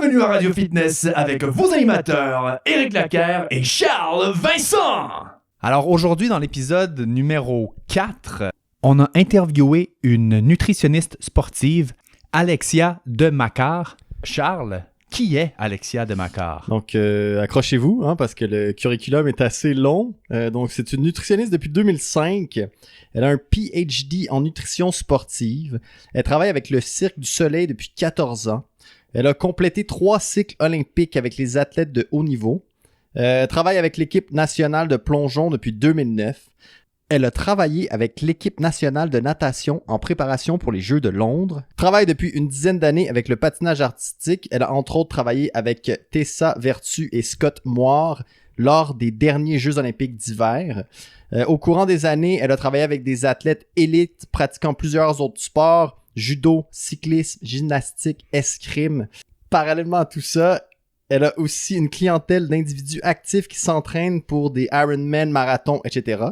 Bienvenue à Radio Fitness avec vos animateurs Éric Laquer et Charles Vincent. Alors aujourd'hui, dans l'épisode numéro 4, on a interviewé une nutritionniste sportive, Alexia Demacar. Charles, qui est Alexia Demacar? Donc, accrochez-vous, parce que le curriculum est assez long. Donc, c'est une nutritionniste depuis 2005. Elle a un PhD en nutrition sportive. Elle travaille avec le Cirque du Soleil depuis 14 ans. Elle a complété 3 cycles olympiques avec les athlètes de haut niveau. Elle travaille avec l'équipe nationale de plongeon depuis 2009. Elle a travaillé avec l'équipe nationale de natation en préparation pour les Jeux de Londres. Travaille depuis une dizaine d'années avec le patinage artistique. Elle a entre autres travaillé avec Tessa Vertu et Scott Moir lors des derniers Jeux olympiques d'hiver. Au courant des années, elle a travaillé avec des athlètes élites pratiquant plusieurs autres sports, judo, cyclisme, gymnastique, escrime. Parallèlement à tout ça, elle a aussi une clientèle d'individus actifs qui s'entraînent pour des Ironman, marathons, etc.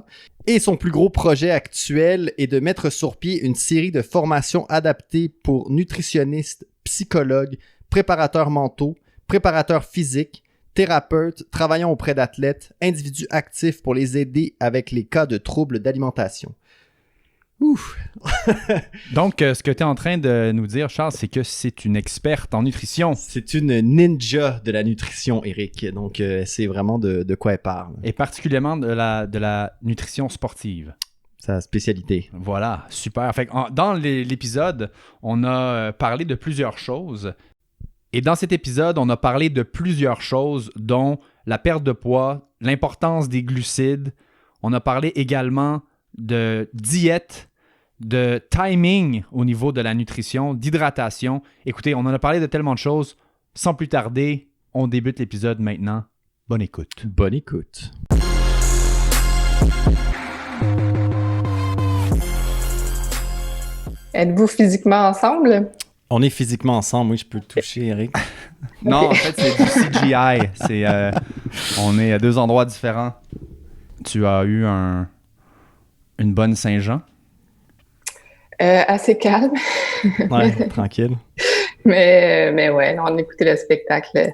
Et son plus gros projet actuel est de mettre sur pied une série de formations adaptées pour nutritionnistes, psychologues, préparateurs mentaux, préparateurs physiques, thérapeutes, travaillant auprès d'athlètes, individus actifs pour les aider avec les cas de troubles d'alimentation. Ouf! Donc, ce que tu es en train de nous dire, Charles, c'est que c'est une experte en nutrition. C'est une ninja de la nutrition, Éric. Donc, c'est vraiment de quoi elle parle. Et particulièrement de la nutrition sportive. Sa spécialité. Voilà, super. Fait que dans l'épisode, on a parlé de plusieurs choses. Et dans cet épisode, on a parlé de plusieurs choses, dont la perte de poids, l'importance des glucides. On a parlé également de diète, de timing au niveau de la nutrition, d'hydratation. Écoutez, on en a parlé de tellement de choses. Sans plus tarder, on débute l'épisode maintenant. Bonne écoute. Bonne écoute. Êtes-vous physiquement ensemble? On est physiquement ensemble. Oui, je peux le toucher, Éric. Non, en fait, c'est du CGI. On est à 2 endroits différents. Tu as eu une bonne Saint-Jean? Assez calme. Ouais, tranquille. Mais ouais, on a écouté le spectacle.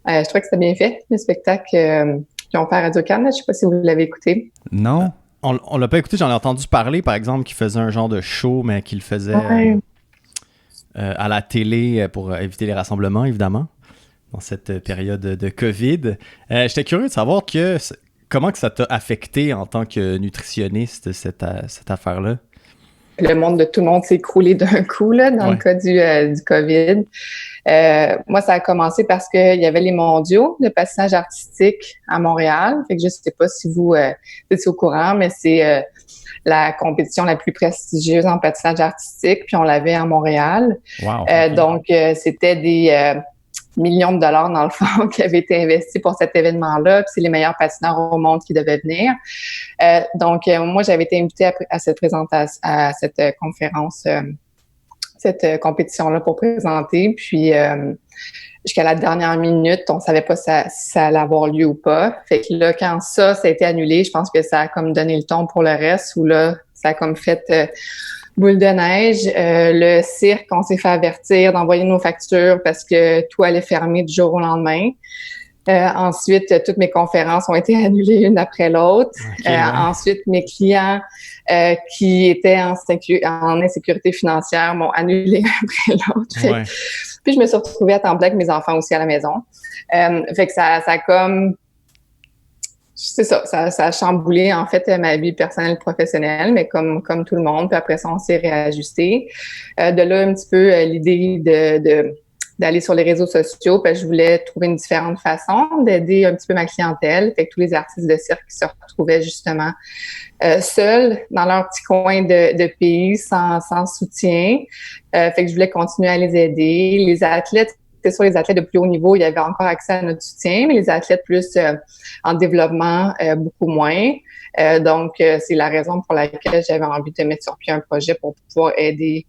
Je trouvais que c'était bien fait, le spectacle qu'ils ont fait à Radio-Can. Je ne sais pas si vous l'avez écouté. Non. On l'a pas écouté, j'en ai entendu parler, par exemple, qu'il faisait un genre de show, mais qu'il faisait à la télé pour éviter les rassemblements, évidemment, dans cette période de COVID. J'étais curieux de savoir comment que ça t'a affecté en tant que nutritionniste, cette affaire-là? Le monde de tout le monde s'est écroulé d'un coup là, dans le cas du COVID. Moi, ça a commencé parce qu'il y avait les mondiaux de patinage artistique à Montréal. Fait que je ne sais pas si vous êtes au courant, mais c'est la compétition la plus prestigieuse en patinage artistique, puis on l'avait à Montréal. Wow. Donc, c'était des millions de dollars, dans le fond, qui avaient été investis pour cet événement-là. Puis c'est les meilleurs patineurs au monde qui devaient venir. Donc, moi, j'avais été invitée à cette présentation, à cette conférence, cette compétition-là pour présenter. Puis, jusqu'à la dernière minute, on savait pas si ça allait avoir lieu ou pas. Fait que là, quand ça a été annulé, je pense que ça a comme donné le ton pour le reste, où là, ça a comme fait boule de neige. Le cirque, on s'est fait avertir d'envoyer nos factures parce que tout allait fermer du jour au lendemain. Ensuite, toutes mes conférences ont été annulées une après l'autre. Okay, Ensuite, mes clients qui étaient en insécurité financière m'ont annulé après l'autre. Ouais. Puis je me suis retrouvée à temps plein avec mes enfants aussi à la maison. Fait que ça a comme... C'est ça a chamboulé en fait ma vie personnelle et professionnelle, mais comme tout le monde. Puis après ça, on s'est réajusté. De là, un petit peu l'idée d'aller sur les réseaux sociaux, puis je voulais trouver une différente façon d'aider un petit peu ma clientèle. Fait que tous les artistes de cirque qui se retrouvaient justement seuls dans leur petit coin de pays, sans soutien. Fait que je voulais continuer à les aider. Les athlètes, c'est sûr, les athlètes de plus haut niveau, il y avait encore accès à notre soutien, mais les athlètes plus en développement, beaucoup moins. Donc, c'est la raison pour laquelle j'avais envie de mettre sur pied un projet pour pouvoir aider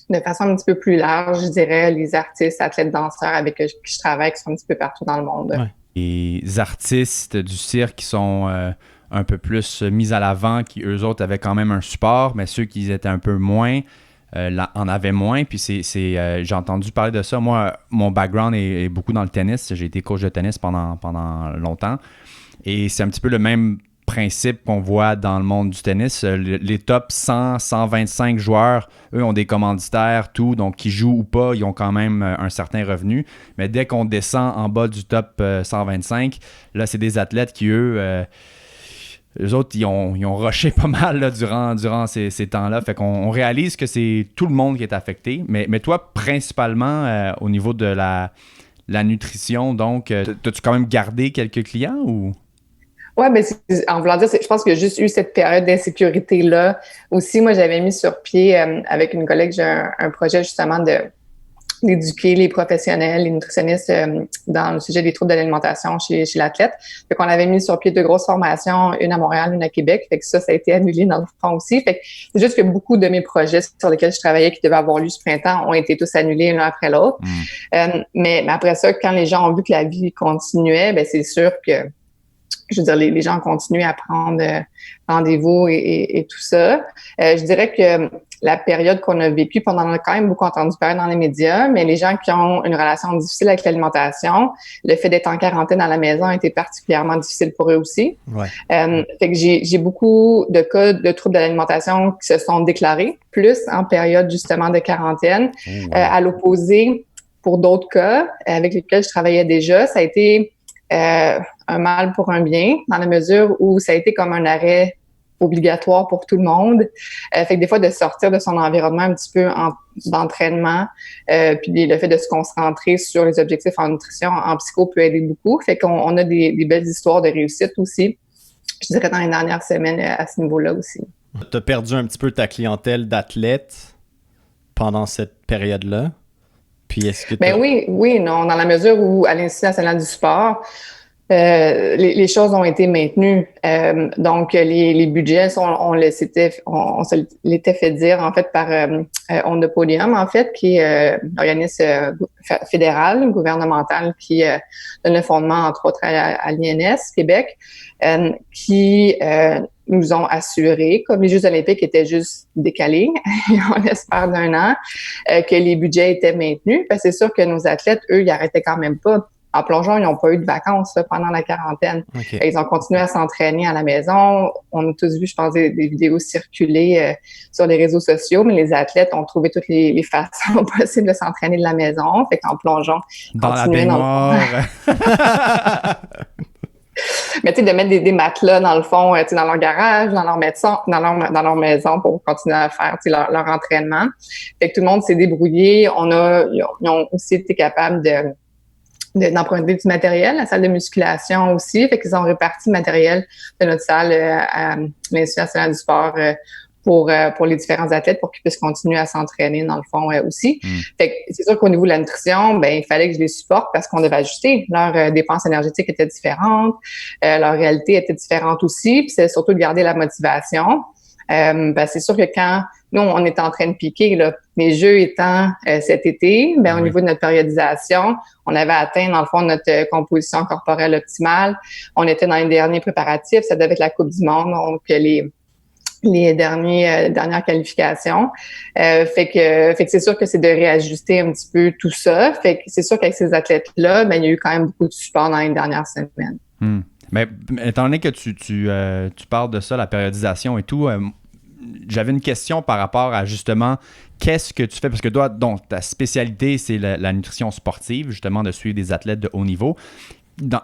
de façon un petit peu plus large, je dirais, les artistes, athlètes, danseurs avec qui je travaille, qui sont un petit peu partout dans le monde. Ouais. Les artistes du cirque qui sont un peu plus mis à l'avant, qui eux autres avaient quand même un support, mais ceux qui étaient un peu moins, en avaient moins. Puis j'ai entendu parler de ça. Moi, mon background est beaucoup dans le tennis. J'ai été coach de tennis pendant longtemps. Et c'est un petit peu le même principe qu'on voit dans le monde du tennis. Les top 100, 125 joueurs, eux, ont des commanditaires, tout. Donc, qu'ils jouent ou pas, ils ont quand même un certain revenu. Mais dès qu'on descend en bas du top 125, là, c'est des athlètes qui, eux autres, ils ont rushé pas mal là, durant ces temps-là. Fait qu'on réalise que c'est tout le monde qui est affecté. Mais toi, principalement, au niveau de la nutrition, donc, t'as-tu quand même gardé quelques clients ou... Ouais, ben en voulant dire, je pense qu'il y a juste eu cette période d'insécurité-là. Aussi, moi, j'avais mis sur pied, avec une collègue, j'ai un projet justement d'éduquer les professionnels, les nutritionnistes dans le sujet des troubles de l'alimentation chez l'athlète. Fait qu'on avait mis sur pied 2 grosses formations, une à Montréal, une à Québec. Fait que ça a été annulé dans le fond aussi. Fait que c'est juste que beaucoup de mes projets sur lesquels je travaillais qui devaient avoir lieu ce printemps ont été tous annulés l'un après l'autre. Mais après ça, quand les gens ont vu que la vie continuait, ben c'est sûr que je veux dire, les gens continuent à prendre rendez-vous et tout ça. Je dirais que la période qu'on a vécue, on en a quand même beaucoup entendu parler dans les médias, mais les gens qui ont une relation difficile avec l'alimentation, le fait d'être en quarantaine à la maison a été particulièrement difficile pour eux aussi. Ouais. Fait que j'ai beaucoup de cas de troubles de l'alimentation qui se sont déclarés, plus en période justement de quarantaine. À l'opposé, pour d'autres cas avec lesquels je travaillais déjà, ça a été un mal pour un bien, dans la mesure où ça a été comme un arrêt obligatoire pour tout le monde. Fait que des fois, de sortir de son environnement un petit peu d'entraînement, puis le fait de se concentrer sur les objectifs en nutrition, en psycho, peut aider beaucoup. Fait qu'on a des belles histoires de réussite aussi, je dirais, dans les dernières semaines à ce niveau-là aussi. Tu as perdu un petit peu ta clientèle d'athlètes pendant cette période-là? Puis est-ce que oui, non, dans la mesure où à l'Institut national du sport, les choses ont été maintenues. Donc les budgets on se l'était fait dire en fait par On the Podium en fait, qui est l'organisme fédéral, gouvernemental qui donne le fondement entre autres à l'INS Québec, qui nous ont assuré, comme les Jeux olympiques étaient juste décalés, on espère d'un an, que les budgets étaient maintenus. Parce que c'est sûr que nos athlètes, eux, ils arrêtaient quand même pas. En plongeon, ils n'ont pas eu de vacances là, pendant la quarantaine. Okay. Ils ont continué à s'entraîner à la maison. On a tous vu, je pense, des vidéos circuler sur les réseaux sociaux, mais les athlètes ont trouvé toutes les façons possibles de s'entraîner de la maison. Fait qu'en plongeon, dans la baignoire. Mais tu sais, de mettre des matelas dans le fond, tu sais, dans leur garage, dans leur maison pour continuer à faire, tu sais, leur entraînement. Fait que tout le monde s'est débrouillé. Ils ont aussi été capables d'emprunter du matériel, la salle de musculation aussi. Fait qu'ils ont réparti le matériel de notre salle à l'Institut national du sport pour les différents athlètes pour qu'ils puissent continuer à s'entraîner dans le fond aussi. Fait que c'est sûr qu'au niveau de la nutrition, ben il fallait que je les supporte parce qu'on devait ajuster. Leurs dépenses énergétiques étaient différentes, leur réalité était différente aussi, puis c'est surtout de garder la motivation. Ben c'est sûr que quand nous on est en train de piquer là, les Jeux étant cet été, ben au niveau de notre périodisation, on avait atteint dans le fond notre composition corporelle optimale. On était dans les derniers préparatifs, ça devait être la Coupe du monde, donc les dernières qualifications. Fait que c'est sûr que c'est de réajuster un petit peu tout ça. Fait que c'est sûr qu'avec ces athlètes-là, ben il y a eu quand même beaucoup de support dans les dernières semaines. Mais étant donné que tu parles de ça, la périodisation et tout, j'avais une question par rapport à justement qu'est-ce que tu fais, parce que toi, donc, ta spécialité, c'est la nutrition sportive, justement, de suivre des athlètes de haut niveau.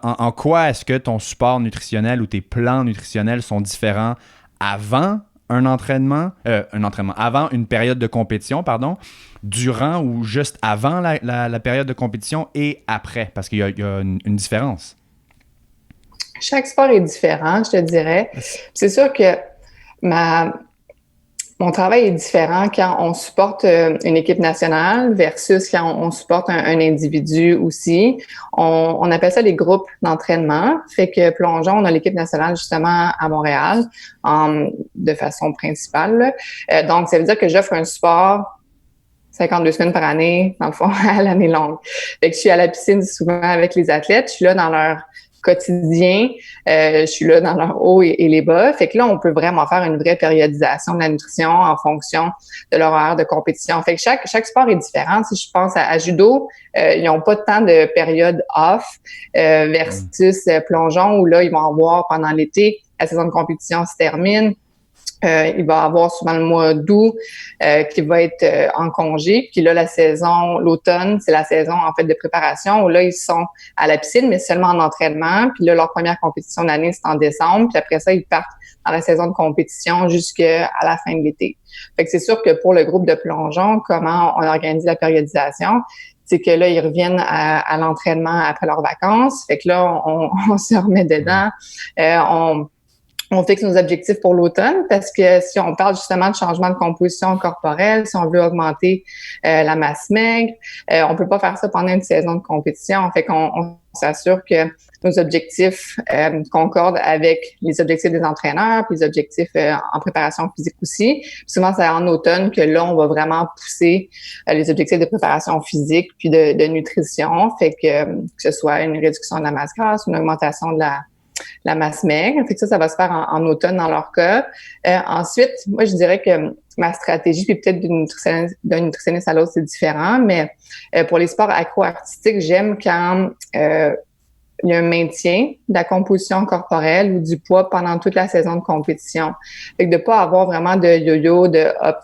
En quoi est-ce que ton support nutritionnel ou tes plans nutritionnels sont différents avant un entraînement, avant une période de compétition, durant ou juste avant la période de compétition et après, parce qu'il y a une différence? Chaque sport est différent, je te dirais. C'est sûr que mon travail est différent quand on supporte une équipe nationale versus quand on supporte un individu aussi. On appelle ça les groupes d'entraînement. Fait que plongeon, on a l'équipe nationale justement à Montréal de façon principale. Donc, ça veut dire que j'offre un support 52 semaines par année, dans le fond, à l'année longue. Fait que je suis à la piscine souvent avec les athlètes. Je suis là dans leur quotidien. Je suis là dans leurs hauts et les bas. Fait que là, on peut vraiment faire une vraie périodisation de la nutrition en fonction de leur horaire de compétition. Fait que chaque sport est différent. Si je pense à judo, ils n'ont pas tant de période off versus plongeon où là, ils vont avoir pendant l'été, la saison de compétition se termine. Il va avoir souvent le mois d'août qui va être en congé. Puis là, l'automne, c'est la saison en fait de préparation où là, ils sont à la piscine, mais seulement en entraînement. Puis là, leur première compétition d'année, c'est en décembre. Puis après ça, ils partent dans la saison de compétition jusqu'à la fin de l'été. Fait que c'est sûr que pour le groupe de plongeon, comment on organise la périodisation, c'est que là, ils reviennent à l'entraînement après leurs vacances. Fait que là, on se remet dedans. On fixe nos objectifs pour l'automne parce que si on parle justement de changement de composition corporelle, si on veut augmenter la masse maigre, on peut pas faire ça pendant une saison de compétition. Fait qu'on s'assure que nos objectifs concordent avec les objectifs des entraîneurs, puis les objectifs en préparation physique aussi. Puis souvent, c'est en automne que là, on va vraiment pousser les objectifs de préparation physique puis de nutrition. Fait que ce soit une réduction de la masse grasse, une augmentation de la masse maigre. Fait que ça va se faire en automne dans leur cas. Ensuite, moi, je dirais que ma stratégie, puis peut-être d'un nutritionniste à l'autre, c'est différent, mais pour les sports accro-artistiques, j'aime quand il y a un maintien de la composition corporelle ou du poids pendant toute la saison de compétition. Fait que de pas avoir vraiment de yo-yo, de up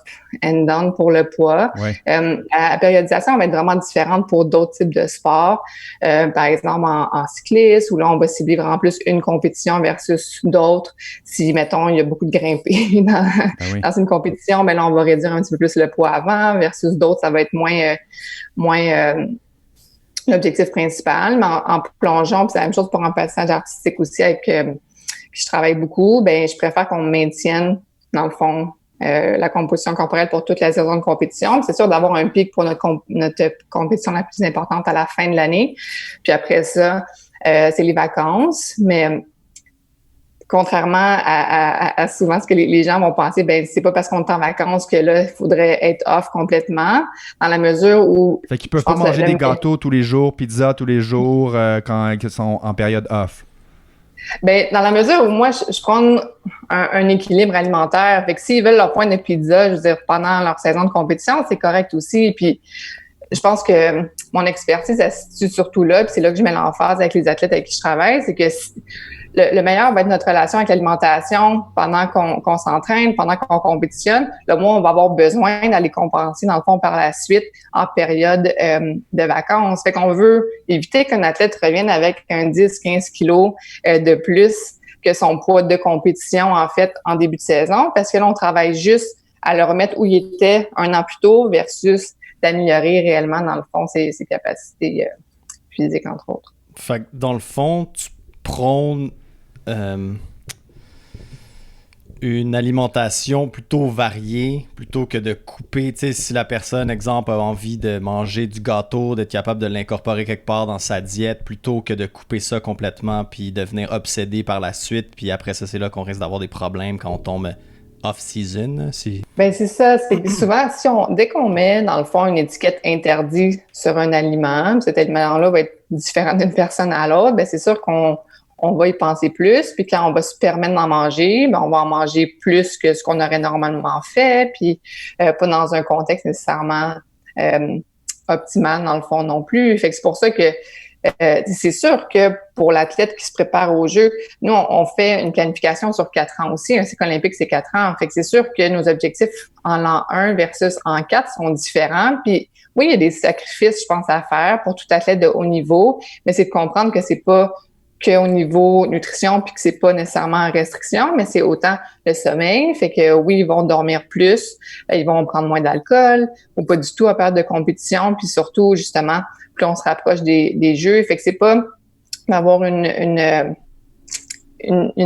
and down pour le poids. Ouais. La périodisation va être vraiment différente pour d'autres types de sports. Par exemple, en cyclisme, où là, on va cibler vraiment plus une compétition versus d'autres. Si, mettons, il y a beaucoup de grimpés dans une compétition, ben là, on va réduire un petit peu plus le poids avant versus d'autres, ça va être moins l'objectif principal. Mais en plongeon, puis c'est la même chose pour un patinage artistique aussi avec qui je travaille beaucoup, ben je préfère qu'on maintienne, dans le fond, la composition corporelle pour toute la saison de compétition. Puis c'est sûr d'avoir un pic pour notre compétition la plus importante à la fin de l'année. Puis après ça, c'est les vacances. Mais contrairement à souvent ce que les gens vont penser, ben c'est pas parce qu'on est en vacances que là, il faudrait être off complètement, dans la mesure où... Fait qu'ils peuvent pas manger des gâteaux tous les jours, pizza tous les jours quand ils sont en période off. Ben, dans la mesure où moi, je prends un équilibre alimentaire. Fait que s'ils veulent leur point de pizza, je veux dire, pendant leur saison de compétition, c'est correct aussi. Et puis, je pense que mon expertise, elle se situe surtout là, puis c'est là que je mets l'emphase avec les athlètes avec qui je travaille, c'est que le meilleur va être notre relation avec l'alimentation pendant qu'on s'entraîne, pendant qu'on compétitionne. Là, moi, on va avoir besoin d'aller compenser, dans le fond, par la suite, en période de vacances. Fait qu'on veut éviter qu'un athlète revienne avec un 10-15 kilos de plus que son poids de compétition, en fait, en début de saison, parce que là, on travaille juste à le remettre où il était un an plus tôt versus d'améliorer réellement, dans le fond, ses capacités physiques, entre autres. Fait que, dans le fond, tu prônes une alimentation plutôt variée plutôt que de couper. Tu sais, si la personne, exemple, a envie de manger du gâteau, d'être capable de l'incorporer quelque part dans sa diète plutôt que de couper ça complètement puis devenir obsédé par la suite. Puis après ça, c'est là qu'on risque d'avoir des problèmes quand on tombe off-season. Ben c'est ça. C'est souvent, dès qu'on met, dans le fond, une étiquette interdite sur un aliment, cet aliment-là va être différent d'une personne à l'autre, ben c'est sûr qu'on va y penser plus, puis quand on va se permettre d'en manger, ben on va en manger plus que ce qu'on aurait normalement fait, puis pas dans un contexte nécessairement optimal dans le fond non plus. Fait que c'est pour ça que c'est sûr que pour l'athlète qui se prépare au jeu, nous, on fait une planification sur 4 ans aussi. Un cycle olympique, c'est 4 ans. Fait que c'est sûr que nos objectifs en l'an 1 versus en 4 sont différents. Puis oui, il y a des sacrifices, je pense, à faire pour tout athlète de haut niveau, mais c'est de comprendre que c'est pas qu'au niveau nutrition, puis que c'est pas nécessairement en restriction, mais c'est autant le sommeil. Fait que oui, ils vont dormir plus, ils vont prendre moins d'alcool, ou pas du tout à période de compétition, puis surtout, justement, plus on se rapproche des jeux. Fait que c'est pas d'avoir une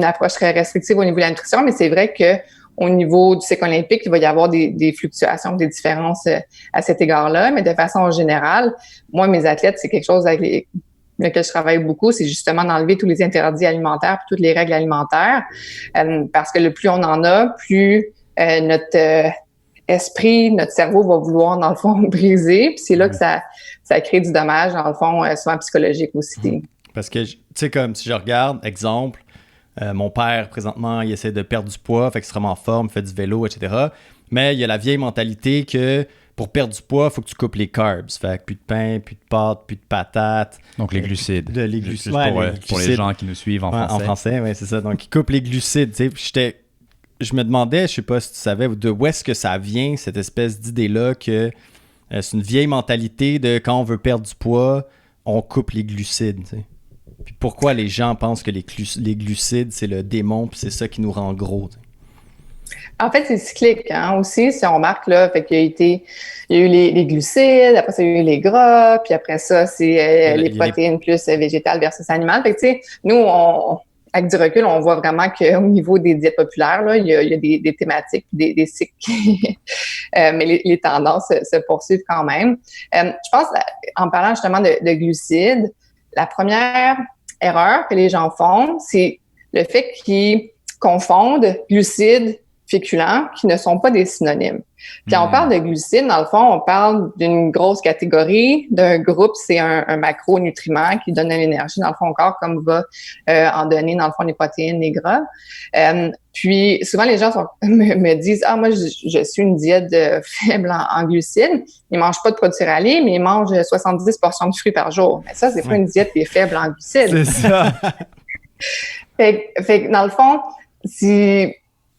approche très restrictive au niveau de la nutrition, mais c'est vrai que au niveau du cycle olympique, il va y avoir des fluctuations, des différences à cet égard-là, mais de façon générale, moi, mes athlètes, c'est quelque chose avec lequel je travaille beaucoup, c'est justement d'enlever tous les interdits alimentaires, puis toutes les règles alimentaires, parce que le plus on en a, plus notre esprit, notre cerveau va vouloir, dans le fond, briser, puis c'est là que ça crée du dommage, dans le fond, souvent psychologique aussi. Parce que, tu sais, comme si je regarde, exemple, mon père, présentement, il essaie de perdre du poids, fait qu'il se remet en forme, fait du vélo, etc. Mais il y a la vieille mentalité que pour perdre du poids, il faut que tu coupes les carbs. Fait que plus de pain, plus de pâtes, plus de patates. Donc les glucides. Les glucides. Pour les gens qui nous suivent en français. En français, oui, c'est ça. Donc, il coupe les glucides. Tu sais, je me demandais, je sais pas si tu savais, de où est-ce que ça vient, cette espèce d'idée-là que c'est une vieille mentalité de quand on veut perdre du poids, on coupe les glucides. Tu sais. Puis pourquoi les gens pensent que les glucides, c'est le démon, puis c'est ça qui nous rend gros. Tu sais. En fait, c'est cyclique aussi, si on remarque, là, fait qu'il y a eu les glucides, après ça, il y a eu les gras, puis après ça, c'est les protéines plus végétales versus animales. Fait que, tu sais, nous, avec du recul, on voit vraiment qu'au niveau des diètes populaires, là, il y a des thématiques, des cycles, mais les tendances se poursuivent quand même. Je pense, en parlant justement de glucides, la première erreur que les gens font, c'est le fait qu'ils confondent glucides féculents qui ne sont pas des synonymes. Quand on parle de glucides, dans le fond, on parle d'une grosse catégorie, d'un groupe, c'est un macronutriment qui donne de l'énergie dans le fond au corps, comme va en donner dans le fond les protéines, les gras. Puis souvent les gens me disent « Ah, moi, je suis une diète faible en glucides. Ils mangent pas de produits céréaliers, mais ils mangent 70% de fruits par jour. » Mais ça, c'est pas une diète qui est faible en glucides. C'est ça. fait que dans le fond,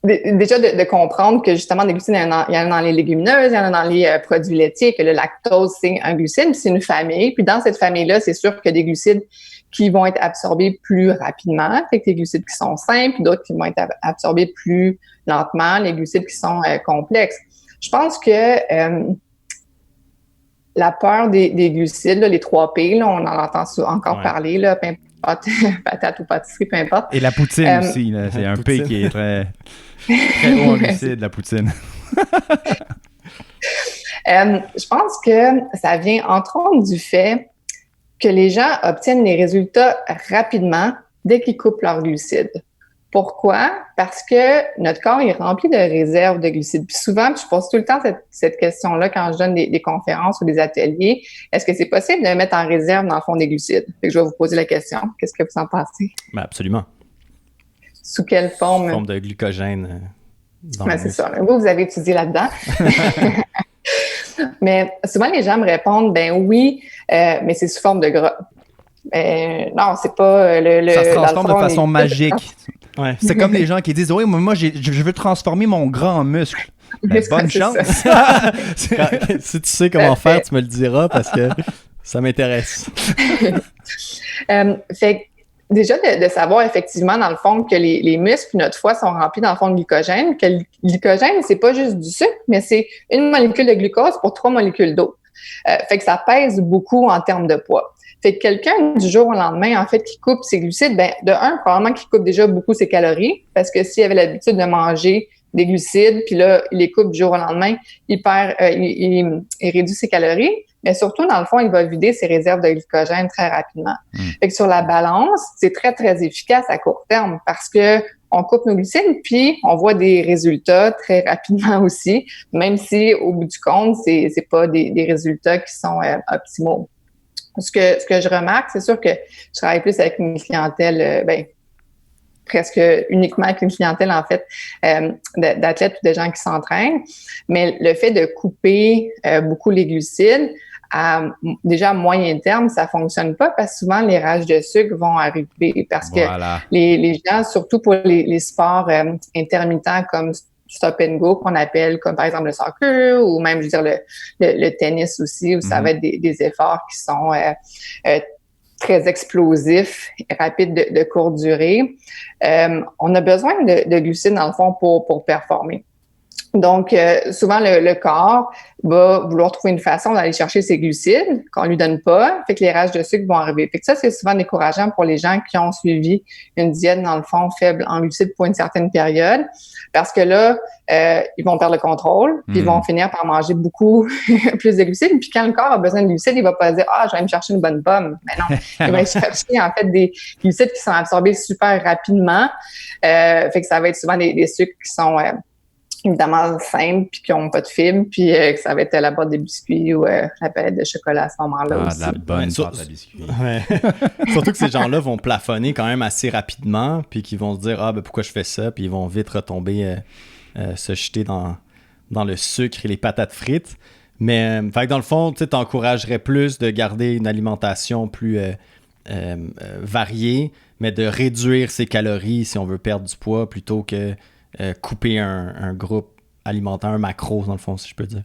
déjà de comprendre que justement des glucides, il y en a dans les légumineuses, il y en a dans les produits laitiers, que le lactose, c'est un glucide, puis c'est une famille. Puis dans cette famille-là, c'est sûr qu'il y a des glucides qui vont être absorbés plus rapidement, fait que les glucides qui sont simples, puis d'autres qui vont être absorbés plus lentement, les glucides qui sont complexes. Je pense que la peur des glucides, là, les 3 P, là, on en entend encore parler, là, patate ou pâtisserie, peu importe. Et la poutine aussi, là, c'est un P qui est très haut en glucides, la poutine. Je pense que ça vient entre autres du fait que les gens obtiennent les résultats rapidement dès qu'ils coupent leurs glucides. Pourquoi? Parce que notre corps est rempli de réserves de glucides. Puis souvent, je pose tout le temps cette question-là quand je donne des conférences ou des ateliers. Est-ce que c'est possible de mettre en réserve dans le fond des glucides? Fait que je vais vous poser la question. Qu'est-ce que vous en pensez? Ben absolument. Sous quelle forme? Sous forme de glucogène. C'est ça. Vous avez étudié là-dedans. Mais souvent, les gens me répondent, ben oui, mais c'est sous forme de gras. Non, c'est pas ça se transforme de façon magique. Ouais. C'est comme les gens qui disent « Oui, moi, je veux transformer mon gras en muscle. » Ben, bonne chance! Si tu sais comment faire, tu me le diras parce que ça m'intéresse. Fait que déjà de savoir effectivement, dans le fond, que les muscles et notre foie sont remplis dans le fond de glycogène, que le glycogène, c'est pas juste du sucre, mais c'est une molécule de glucose pour 3 molécules d'eau. Fait que ça pèse beaucoup en termes de poids. Fait que quelqu'un, du jour au lendemain, en fait, qui coupe ses glucides, ben, de un, probablement qu'il coupe déjà beaucoup ses calories, parce que s'il avait l'habitude de manger des glucides, puis là, il les coupe du jour au lendemain, il réduit ses calories, mais surtout, dans le fond, il va vider ses réserves de glycogène très rapidement. Fait que sur la balance, c'est très, très efficace à court terme, parce que on coupe nos glucides, puis on voit des résultats très rapidement aussi, même si, au bout du compte, c'est pas des résultats qui sont optimaux. Ce que je remarque, c'est sûr que je travaille plus avec une clientèle, presque uniquement avec une clientèle, en fait, d'athlètes ou de gens qui s'entraînent. Mais le fait de couper beaucoup les glucides, déjà à moyen terme, ça fonctionne pas parce que souvent les rages de sucre vont arriver parce que les gens, surtout pour les sports intermittents comme stop and go qu'on appelle, comme par exemple le soccer ou même, je veux dire, le tennis aussi, où ça va être des efforts qui sont très explosifs, rapides de courte durée. On a besoin de glucides, dans le fond, pour performer. Donc, souvent, le corps va vouloir trouver une façon d'aller chercher ses glucides qu'on lui donne pas, fait que les rages de sucre vont arriver. Fait que ça, c'est souvent décourageant pour les gens qui ont suivi une diète, dans le fond, faible en glucides pour une certaine période, parce que là, ils vont perdre le contrôle, puis ils vont finir par manger beaucoup plus de glucides. Puis quand le corps a besoin de glucides, il va pas se dire « Ah, je vais aller me chercher une bonne pomme ». Mais non, il va chercher, en fait, des glucides qui sont absorbés super rapidement. Fait que ça va être souvent des sucres qui sont évidemment simples, puis qui n'ont pas de fibres, puis que ça va être la boîte de biscuits ou la palette de chocolat à ce moment-là aussi. De la bonne Ouais, pâte à biscuits. Ouais. Surtout que ces gens-là vont plafonner quand même assez rapidement, puis qu'ils vont se dire « Ah, ben pourquoi je fais ça? » Puis ils vont vite retomber, se jeter dans le sucre et les patates frites. Mais fait que dans le fond, tu t'encouragerais plus de garder une alimentation plus variée, mais de réduire ses calories si on veut perdre du poids plutôt que couper un groupe alimentaire, un macro, dans le fond, si je peux dire.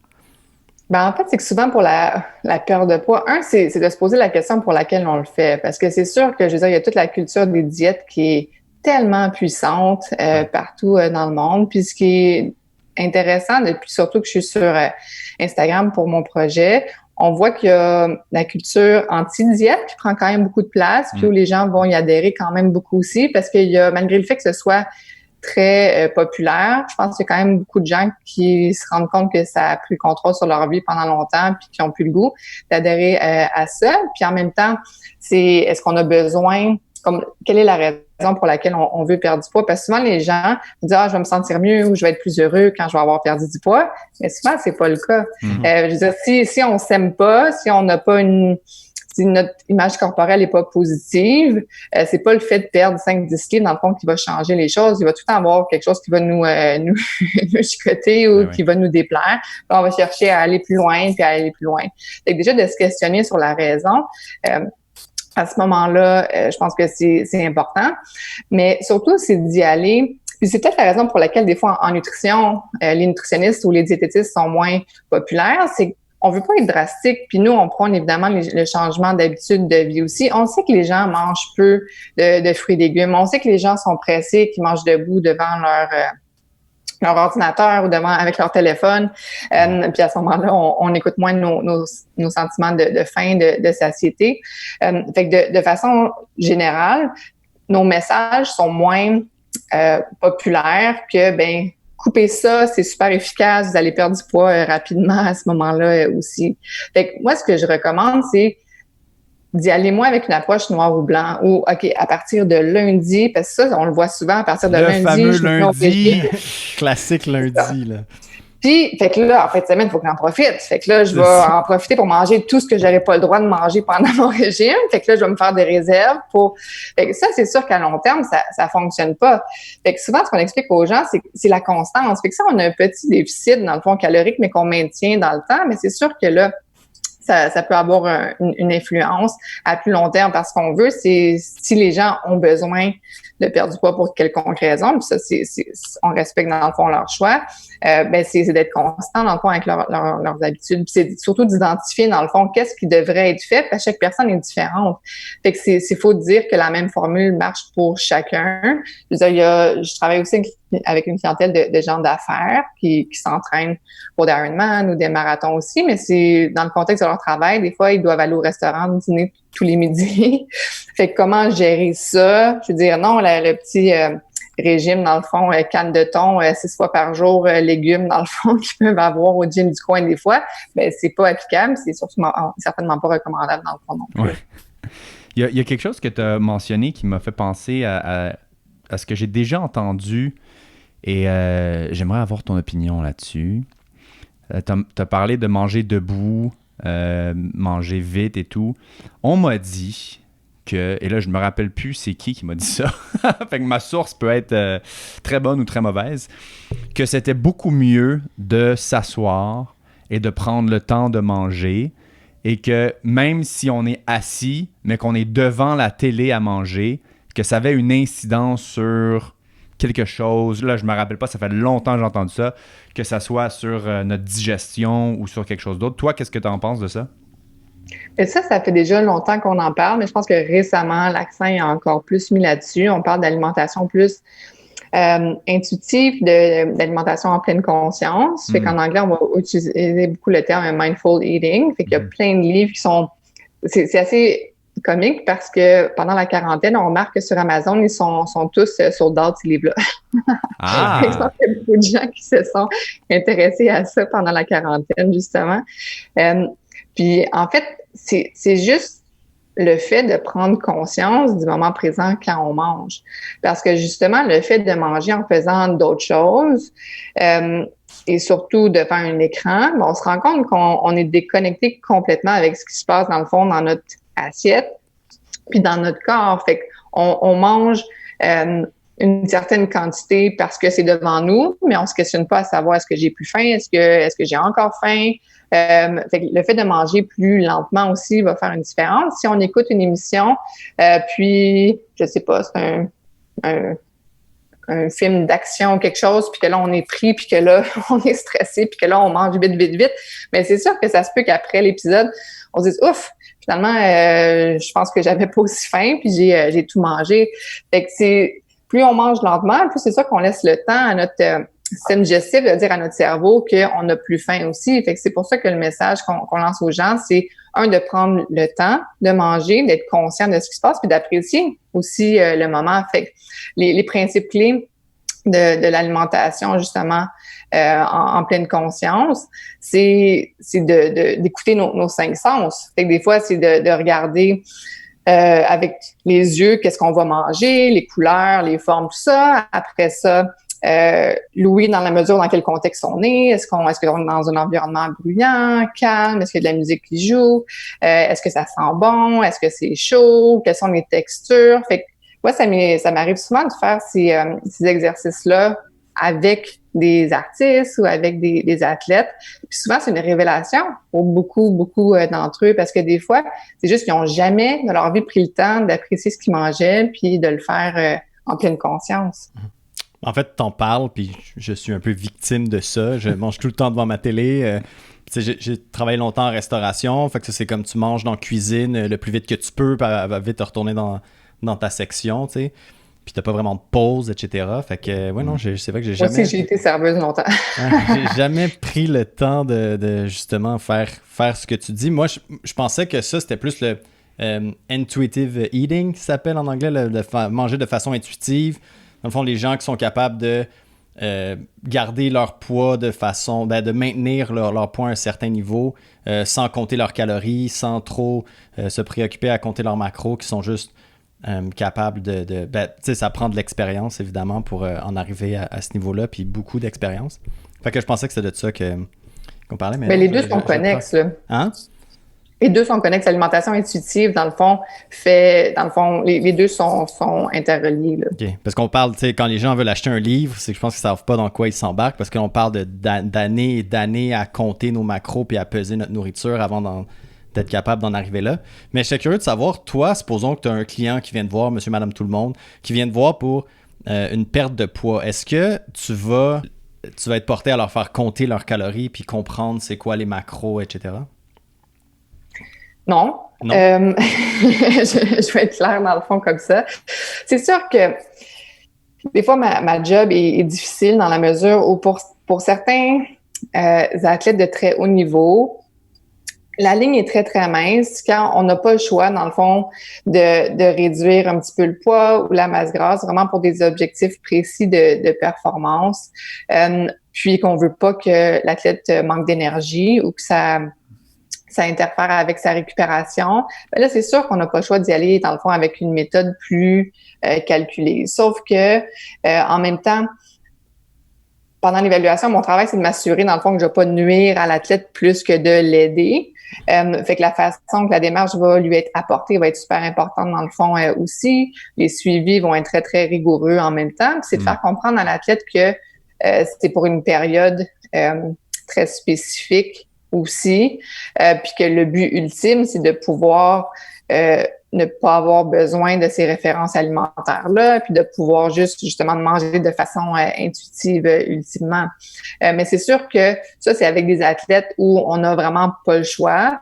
Ben, en fait, c'est que souvent pour la perte de poids, c'est de se poser la question pour laquelle on le fait. Parce que c'est sûr que, je veux dire, il y a toute la culture des diètes qui est tellement puissante partout dans le monde. Puis ce qui est intéressant, depuis surtout que je suis sur Instagram pour mon projet, on voit qu'il y a la culture anti-diète qui prend quand même beaucoup de place, puis où les gens vont y adhérer quand même beaucoup aussi, parce qu'il y a, malgré le fait que ce soit très populaire, je pense qu'il y a quand même beaucoup de gens qui se rendent compte que ça a pris le contrôle sur leur vie pendant longtemps, puis qui ont plus le goût d'adhérer à ça. Puis en même temps, est-ce qu'on a besoin, quelle est la raison pour laquelle on veut perdre du poids? Parce que souvent, les gens disent « Ah, je vais me sentir mieux ou je vais être plus heureux quand je vais avoir perdu du poids. » Mais souvent, c'est pas le cas. Je veux dire, si on s'aime pas, si on n'a pas si notre image corporelle est pas positive, c'est pas le fait de perdre 5-10 livres, dans le fond, qui va changer les choses. Il va tout le temps avoir quelque chose qui va nous chicoter ou qui va nous déplaire. Puis on va chercher à aller plus loin, puis à aller plus loin. Fait que déjà, de se questionner sur la raison, à ce moment-là, je pense que c'est important. Mais surtout, c'est d'y aller. Puis c'est peut-être la raison pour laquelle, des fois, en nutrition, les nutritionnistes ou les diététistes sont moins populaires, c'est on veut pas être drastique, puis nous, on prône évidemment le changement d'habitude de vie aussi. On sait que les gens mangent peu de fruits et légumes. On sait que les gens sont pressés, qu'ils mangent debout devant leur ordinateur ou avec leur téléphone. Puis à ce moment-là, on écoute moins nos sentiments de faim, de satiété. Fait que de façon générale, nos messages sont moins populaires que, couper ça, c'est super efficace, vous allez perdre du poids rapidement à ce moment-là aussi. Fait que moi, ce que je recommande, c'est d'y aller moins avec une approche noir ou blanc ou, OK, à partir de lundi, parce que ça, on le voit souvent, à partir de le lundi, fameux je lundi, classique lundi, là. Puis, fait que là, en fin de semaine, il faut que j'en profite. Fait que là, je vais en profiter pour manger tout ce que j'aurais pas le droit de manger pendant mon régime. Fait que là, je vais me faire des réserves pour... Fait que ça, c'est sûr qu'à long terme, ça fonctionne pas. Fait que souvent, ce qu'on explique aux gens, c'est la constance. Fait que ça, on a un petit déficit, dans le fond, calorique, mais qu'on maintient dans le temps. Mais c'est sûr que là, ça peut avoir une influence à plus long terme parce qu'on veut, c'est si les gens ont besoin de perdre du poids pour quelconque raison, puis ça, on respecte dans le fond leur choix, c'est d'être constant dans le fond avec leurs habitudes. Puis c'est surtout d'identifier dans le fond qu'est-ce qui devrait être fait parce que chaque personne est différente. Fait que c'est faux de dire que la même formule marche pour chacun. Je veux dire, je travaille aussi avec une clientèle de gens d'affaires qui s'entraînent pour des Ironman ou des marathons aussi, mais c'est dans le contexte de leur travail, des fois, ils doivent aller au restaurant dîner tous les midis. Fait que comment gérer ça? Je veux dire, non, le petit régime, dans le fond, canne de thon, 6 fois par jour, légumes, dans le fond, qu'ils peuvent avoir au gym du coin des fois, c'est pas applicable, c'est surtout certainement pas recommandable dans le fond non plus. Ouais. Il y a quelque chose que tu as mentionné qui m'a fait penser à ce que j'ai déjà entendu et j'aimerais avoir ton opinion là-dessus. Tu as parlé de manger debout, manger vite et tout. On m'a dit que, et là je me rappelle plus c'est qui m'a dit ça, fait que ma source peut être très bonne ou très mauvaise, que c'était beaucoup mieux de s'asseoir et de prendre le temps de manger et que même si on est assis, mais qu'on est devant la télé à manger, que ça avait une incidence sur quelque chose, là je me rappelle pas, ça fait longtemps que j'ai entendu ça, que ça soit sur notre digestion ou sur quelque chose d'autre. Toi, qu'est-ce que tu en penses de ça? Et ça fait déjà longtemps qu'on en parle, mais je pense que récemment, l'accent est encore plus mis là-dessus. On parle d'alimentation plus intuitive, d'alimentation en pleine conscience. Fait qu'en anglais, on va utiliser beaucoup le terme mindful eating. Fait qu'il y a plein de livres qui sont... C'est assez comique parce que pendant la quarantaine, on remarque que sur Amazon, ils sont tous sold out, ces livres-là. Ah! Je pense qu'il y a beaucoup de gens qui se sont intéressés à ça pendant la quarantaine, justement. Puis, en fait, c'est juste le fait de prendre conscience du moment présent quand on mange. Parce que justement, le fait de manger en faisant d'autres choses, et surtout devant un écran, on se rend compte qu'on est déconnecté complètement avec ce qui se passe dans le fond, dans notre assiette, puis dans notre corps. Fait qu'on mange une certaine quantité parce que c'est devant nous, mais on se questionne pas à savoir est-ce que j'ai plus faim, est-ce que j'ai encore faim. Fait que le fait de manger plus lentement aussi va faire une différence. Si on écoute une émission, puis je sais pas, c'est un film d'action ou quelque chose, puis que là, on est pris, puis que là, on est stressé, puis que là, on mange vite, vite, vite. Mais c'est sûr que ça se peut qu'après l'épisode, on se dise « Ouf, finalement, je pense que j'avais pas aussi faim, puis j'ai tout mangé. » Fait que plus on mange lentement, plus c'est sûr qu'on laisse le temps à notre système digestif de dire à notre cerveau qu'on n'a plus faim aussi. Fait que c'est pour ça que le message qu'on lance aux gens, c'est de prendre le temps de manger, d'être conscient de ce qui se passe, puis d'apprécier aussi le moment. Fait que les principes clés de l'alimentation, justement, en pleine conscience, c'est d'écouter nos cinq sens. Fait que des fois, c'est de regarder avec les yeux qu'est-ce qu'on va manger, les couleurs, les formes, tout ça. Après ça, l'ouïe dans la mesure dans quel contexte on est. Est-ce qu'on est dans un environnement bruyant, calme? Est-ce qu'il y a de la musique qui joue? Est-ce que ça sent bon? Est-ce que c'est chaud? Quelles sont les textures? Fait que moi, ça m'arrive souvent de faire ces exercices-là avec des artistes ou avec des athlètes. Puis souvent, c'est une révélation pour beaucoup d'entre eux parce que des fois, c'est juste qu'ils n'ont jamais de leur vie pris le temps d'apprécier ce qu'ils mangeaient puis de le faire en pleine conscience. En fait, t'en parles, puis je suis un peu victime de ça. Je mange tout le temps devant ma télé. J'ai travaillé longtemps en restauration, fait que ça, c'est comme tu manges dans la cuisine le plus vite que tu peux, puis elle va vite te retourner dans ta section, tu sais. Puis t'as pas vraiment de pause, etc. Fait que, ouais, non, c'est vrai que j'ai jamais... Moi aussi, j'ai été serveuse longtemps. J'ai jamais pris le temps de justement faire ce que tu dis. Moi, je pensais que ça, c'était plus le intuitive eating, qui s'appelle en anglais, manger de façon intuitive. Dans le fond, les gens qui sont capables de garder leur poids de façon... de maintenir leur poids à un certain niveau sans compter leurs calories, sans trop se préoccuper à compter leurs macros, qui sont juste capables de tu sais, ça prend de l'expérience, évidemment, pour en arriver à ce niveau-là, puis beaucoup d'expérience. Fait que je pensais que c'était de ça qu'on parlait. Mais les deux sont connexes, là. Hein? Les deux sont connexes. L'alimentation intuitive, dans le fond, les deux sont interreliés, là. OK. Parce qu'on parle, tu sais, quand les gens veulent acheter un livre, c'est que je pense qu'ils ne savent pas dans quoi ils s'embarquent, parce qu'on parle d'années et d'années à compter nos macros puis à peser notre nourriture avant d'être capable d'en arriver là. Mais je suis curieux de savoir, toi, supposons que tu as un client qui vient te voir, monsieur, madame, tout le monde, qui vient te voir pour une perte de poids. Est-ce que tu vas être porté à leur faire compter leurs calories puis comprendre c'est quoi les macros, etc.? Non. Je vais être claire dans le fond comme ça. C'est sûr que des fois, ma job est difficile dans la mesure où pour certains athlètes de très haut niveau, la ligne est très, très mince quand on n'a pas le choix, dans le fond, de réduire un petit peu le poids ou la masse grasse, vraiment pour des objectifs précis de performance, puis qu'on veut pas que l'athlète manque d'énergie ou que ça interfère avec sa récupération. Ben là, c'est sûr qu'on n'a pas le choix d'y aller, dans le fond, avec une méthode plus calculée. Sauf que, en même temps, pendant l'évaluation, mon travail, c'est de m'assurer, dans le fond, que je ne vais pas nuire à l'athlète plus que de l'aider. Fait que la façon que la démarche va lui être apportée va être super importante, dans le fond, aussi. Les suivis vont être très, très rigoureux en même temps. Puis c'est de faire comprendre à l'athlète que c'est pour une période très spécifique aussi, puis que le but ultime, c'est de pouvoir ne pas avoir besoin de ces références alimentaires-là, puis de pouvoir justement manger de façon intuitive ultimement. Mais c'est sûr que ça, c'est avec des athlètes où on n'a vraiment pas le choix.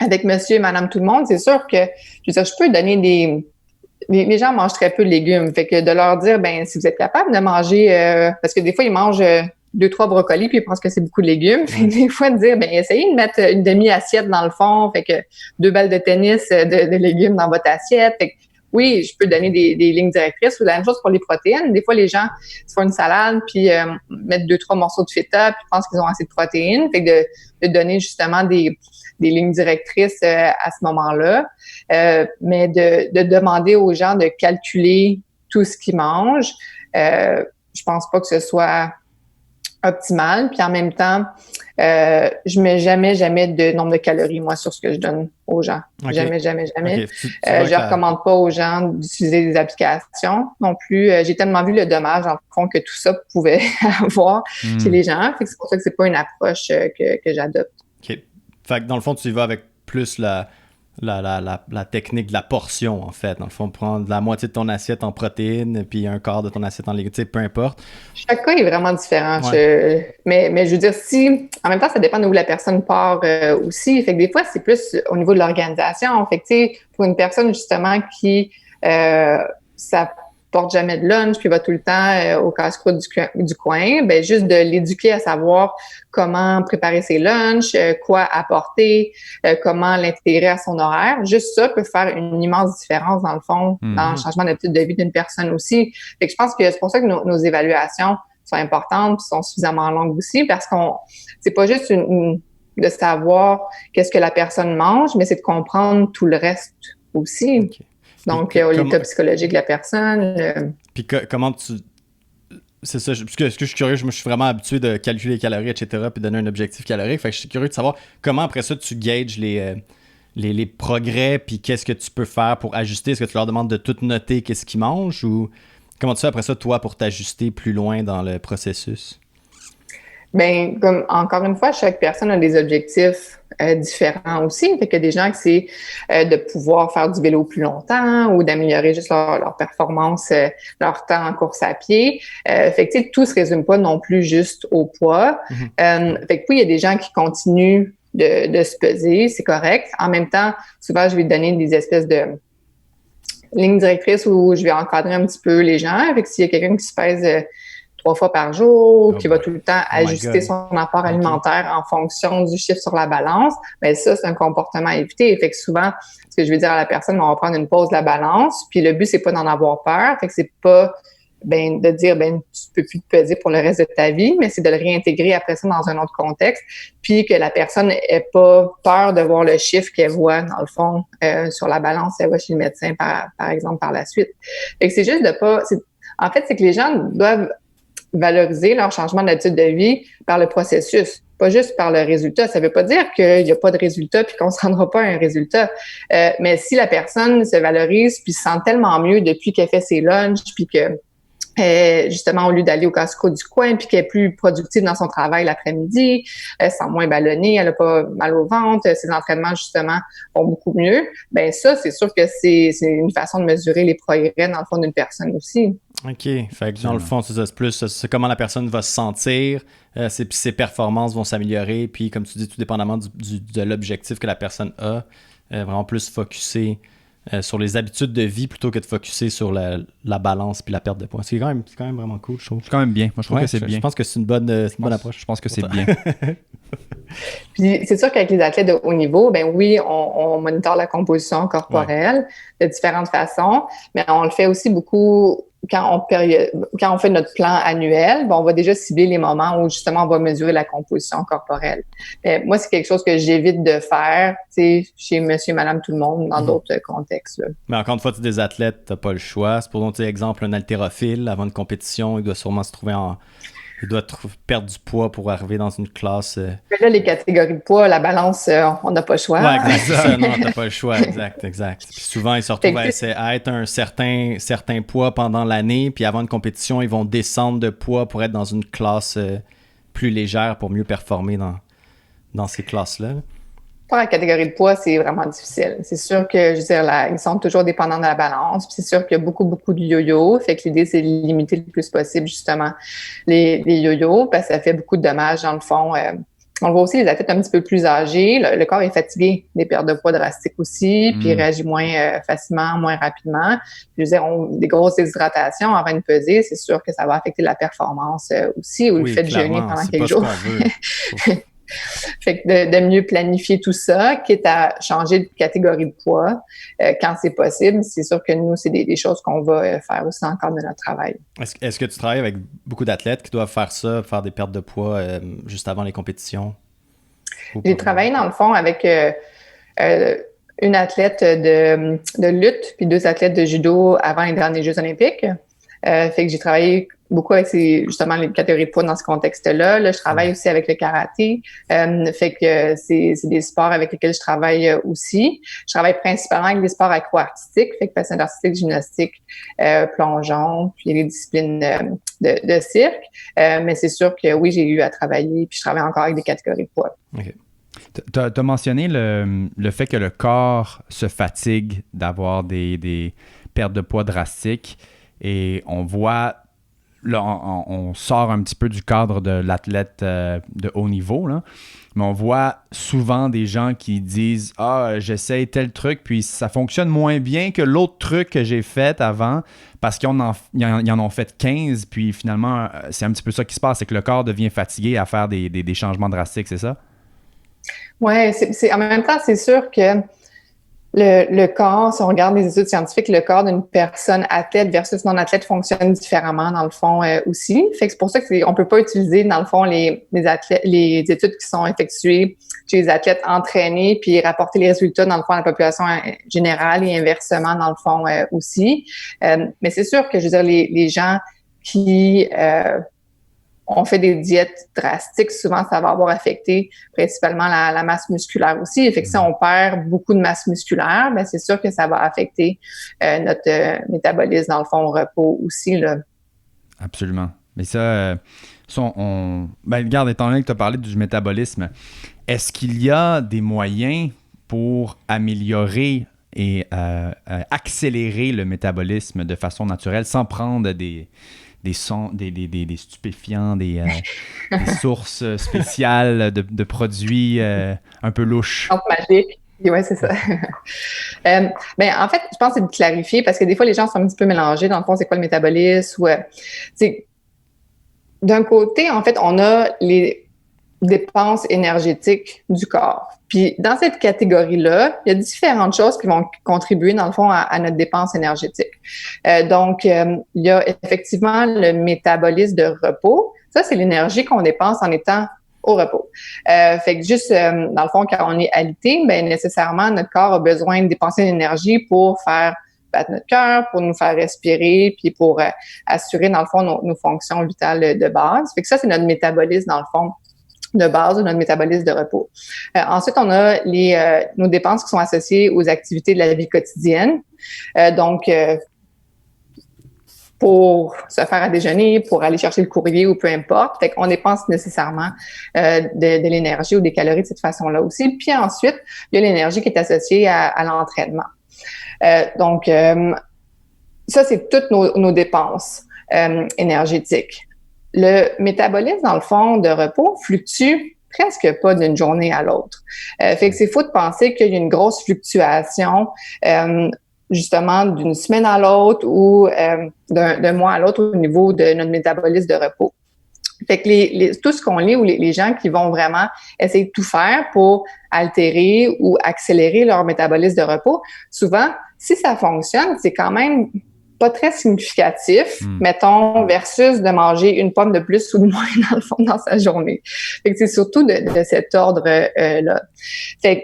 Avec monsieur et madame tout le monde, c'est sûr que je peux donner les gens mangent très peu de légumes. Fait que de leur dire, ben si vous êtes capable de manger, parce que des fois, ils mangent 2-3 brocolis, puis ils pensent que c'est beaucoup de légumes. Fait que des fois, de dire, ben essayez de mettre une demi-assiette dans le fond, fait que 2 balles de tennis de légumes dans votre assiette. Fait que oui, je peux donner des lignes directrices ou la même chose pour les protéines. Des fois, les gens se font une salade puis mettent 2-3 morceaux de feta puis pensent qu'ils ont assez de protéines. Fait que de donner justement des lignes directrices à ce moment-là. Mais de demander aux gens de calculer tout ce qu'ils mangent, je pense pas que ce soit optimal. Puis en même temps, je mets jamais de nombre de calories, moi, sur ce que je donne aux gens. Okay. Jamais. Okay. Je recommande pas aux gens d'utiliser des applications non plus. J'ai tellement vu le dommage, en fond, que tout ça pouvait avoir chez les gens. Fait que c'est pour ça que c'est pas une approche que j'adopte. OK. Fait que dans le fond, tu y vas avec plus la technique de la portion, en fait. Dans le fond, prendre la moitié de ton assiette en protéines, puis un quart de ton assiette en légumes, tu sais, peu importe. Chaque cas est vraiment différent. Ouais. Mais je veux dire, si, en même temps, ça dépend d'où la personne part aussi. Fait que des fois, c'est plus au niveau de l'organisation. Fait que, tu sais, pour une personne, justement, qui, ça porte jamais de lunch, puis va tout le temps au casse-croûte du coin, ben juste de l'éduquer à savoir comment préparer ses lunchs, quoi apporter, comment l'intégrer à son horaire. Juste ça peut faire une immense différence, dans le fond, dans le changement d'habitude de vie d'une personne aussi. Fait que je pense que c'est pour ça que nos évaluations sont importantes, sont suffisamment longues aussi, parce qu'on c'est pas juste de savoir qu'est-ce que la personne mange, mais c'est de comprendre tout le reste aussi. Okay. Donc, l'état psychologique de la personne. Puis comment tu... C'est ça, parce que je suis curieux, je suis vraiment habitué de calculer les calories, etc., puis donner un objectif calorique. Fait que je suis curieux de savoir comment, après ça, tu gages les progrès, puis qu'est-ce que tu peux faire pour ajuster. Est-ce que tu leur demandes de tout noter qu'est-ce qu'ils mangent, ou comment tu fais après ça, toi, pour t'ajuster plus loin dans le processus? Ben, comme encore une fois, chaque personne a des objectifs différents aussi. Fait qu'il y a des gens que c'est de pouvoir faire du vélo plus longtemps ou d'améliorer juste leur performance, leur temps en course à pied. Fait que tout se résume pas non plus juste au poids. Fait que oui, il y a des gens qui continuent de se peser, c'est correct. En même temps, souvent, je vais donner des espèces de lignes directrices où je vais encadrer un petit peu les gens. Fait que s'il y a quelqu'un qui se pèse 3 fois par jour, qui va tout le temps ajuster son apport alimentaire en fonction du chiffre sur la balance, ben ça, c'est un comportement à éviter. Fait que souvent, ce que je vais dire à la personne, on va prendre une pause de la balance, puis le but, c'est pas d'en avoir peur. Fait que c'est pas de dire tu peux plus te peser pour le reste de ta vie, mais c'est de le réintégrer après ça dans un autre contexte, puis que la personne ait pas peur de voir le chiffre qu'elle voit, dans le fond, sur la balance, elle va chez le médecin, par exemple, par la suite. Fait que c'est juste de pas... En fait, c'est que les gens doivent valoriser leur changement d'habitude de vie par le processus, pas juste par le résultat. Ça veut pas dire qu'il n'y a pas de résultat puis qu'on ne se rendra pas à un résultat. Mais si la personne se valorise puis se sent tellement mieux depuis qu'elle fait ses lunchs puis que justement, au lieu d'aller au casse-croûte du coin, puis qu'elle est plus productive dans son travail l'après-midi, elle se sent moins ballonnée, elle a pas mal au ventre, ses entraînements, justement, vont beaucoup mieux, ben ça, c'est sûr que c'est une façon de mesurer les progrès, dans le fond, d'une personne aussi. OK. Fait que dans le fond, c'est ça, c'est plus c'est comment la personne va se sentir, ses performances vont s'améliorer, puis comme tu dis, tout dépendamment de l'objectif que la personne a, vraiment plus focusé sur les habitudes de vie plutôt que de focusser sur la balance puis la perte de poids. C'est quand même vraiment cool, je trouve. C'est quand même bien. Moi, je trouve que c'est bien. Je pense que c'est une bonne approche. Je pense que c'est bien. Puis c'est sûr qu'avec les athlètes de haut niveau, ben oui, on monitore la composition corporelle de différentes façons, mais on le fait aussi beaucoup quand on fait notre plan annuel, on va déjà cibler les moments où justement on va mesurer la composition corporelle. Mais moi, c'est quelque chose que j'évite de faire, tu sais, chez monsieur, madame, tout le monde, dans d'autres contextes. Là. Mais encore une fois, tu es des athlètes, t'as pas le choix. C'est pour exemple un haltérophile avant une compétition, il doit sûrement se trouver il doit perdre du poids pour arriver dans une classe. Mais là, les catégories de poids, la balance, on n'a pas le choix. Ouais, exact. Non, t'as pas le choix, exact. Puis souvent, ils se retrouvent à être un certain poids pendant l'année, puis avant une compétition, ils vont descendre de poids pour être dans une classe plus légère pour mieux performer dans ces classes-là. Pour la catégorie de poids, c'est vraiment difficile. C'est sûr que, je veux dire, ils sont toujours dépendants de la balance. Puis c'est sûr qu'il y a beaucoup de yo-yo. Fait que l'idée, c'est de limiter le plus possible, justement, les yo-yo, parce que ça fait beaucoup de dommages, dans le fond. On voit aussi les athlètes un petit peu plus âgés. Le corps est fatigué des pertes de poids drastiques aussi, puis il réagit moins facilement, moins rapidement. Je veux dire, des grosses déshydratations avant une pesée, c'est sûr que ça va affecter la performance aussi, ou le fait de jeûner pendant quelques jours. Fait que de mieux planifier tout ça, quitte à changer de catégorie de poids quand c'est possible. C'est sûr que nous, c'est des choses qu'on va faire aussi dans le cadre de notre travail. Est-ce que tu travailles avec beaucoup d'athlètes qui doivent faire ça, faire des pertes de poids juste avant les compétitions? J'ai travaillé dans le fond avec une athlète de lutte puis 2 athlètes de judo avant les derniers Jeux olympiques. Fait que j'ai travaillé beaucoup avec justement les catégories de poids dans ce contexte-là. Là, je travaille aussi avec le karaté. Fait que c'est des sports avec lesquels je travaille aussi. Je travaille principalement avec des sports aquo-artistiques, fait que patin artistique, gymnastique, plongeon, puis les disciplines de cirque. Mais c'est sûr que oui, j'ai eu à travailler, puis je travaille encore avec des catégories de poids. OK. Tu as mentionné le fait que le corps se fatigue d'avoir des pertes de poids drastiques et on voit, là, on sort un petit peu du cadre de l'athlète de haut niveau, là, mais on voit souvent des gens qui disent « Ah, j'essaye tel truc, puis ça fonctionne moins bien que l'autre truc que j'ai fait avant parce qu'ils en ont fait 15, puis finalement, c'est un petit peu ça qui se passe, c'est que le corps devient fatigué à faire des changements drastiques, c'est ça? » Oui, en même temps, c'est sûr que le corps, si on regarde les études scientifiques, le corps d'une personne athlète versus non-athlète fonctionne différemment dans le fond aussi. Fait que c'est pour ça qu'on peut pas utiliser dans le fond les études qui sont effectuées chez les athlètes entraînés puis rapporter les résultats dans le fond à la population générale et inversement dans le fond aussi. Mais c'est sûr que je veux dire les gens qui on fait des diètes drastiques, souvent ça va avoir affecté principalement la masse musculaire aussi. Fait que si on perd beaucoup de masse musculaire, ben c'est sûr que ça va affecter notre métabolisme dans le fond au repos aussi, là. Absolument. Mais ça, regarde, étant donné que tu as parlé du métabolisme, est-ce qu'il y a des moyens pour améliorer et accélérer le métabolisme de façon naturelle sans prendre des stupéfiants, des sources spéciales de produits un peu louches. Magique. Oui, c'est ça. En fait, je pense que c'est de clarifier parce que des fois, les gens sont un petit peu mélangés. Dans le fond, c'est quoi le métabolisme? D'un côté, en fait, on a les dépenses énergétiques du corps. Puis, dans cette catégorie-là, il y a différentes choses qui vont contribuer, dans le fond, à notre dépense énergétique. Donc, il y a effectivement le métabolisme de repos. Ça, c'est l'énergie qu'on dépense en étant au repos. Fait que juste, dans le fond, quand on est alité, nécessairement, notre corps a besoin de dépenser de l'énergie pour faire battre notre cœur, pour nous faire respirer, puis pour assurer, dans le fond, nos fonctions vitales de base. Fait que ça, c'est notre métabolisme, dans le fond, de base de notre métabolisme de repos. Ensuite, on a nos dépenses qui sont associées aux activités de la vie quotidienne. Donc, pour se faire à déjeuner, pour aller chercher le courrier ou peu importe. Fait qu'on dépense nécessairement de l'énergie ou des calories de cette façon-là aussi. Puis ensuite, il y a l'énergie qui est associée à l'entraînement. Donc, ça, c'est toutes nos dépenses énergétiques. Le métabolisme, dans le fond, de repos fluctue presque pas d'une journée à l'autre. Fait que c'est faux de penser qu'il y a une grosse fluctuation justement d'une semaine à l'autre ou d'un mois à l'autre au niveau de notre métabolisme de repos. Fait que tout ce qu'on lit ou les gens qui vont vraiment essayer de tout faire pour altérer ou accélérer leur métabolisme de repos, souvent, si ça fonctionne, c'est quand même pas très significatif, mettons, versus de manger une pomme de plus ou de moins dans le fond dans sa journée. Fait que c'est surtout de cet ordre-là. Fait que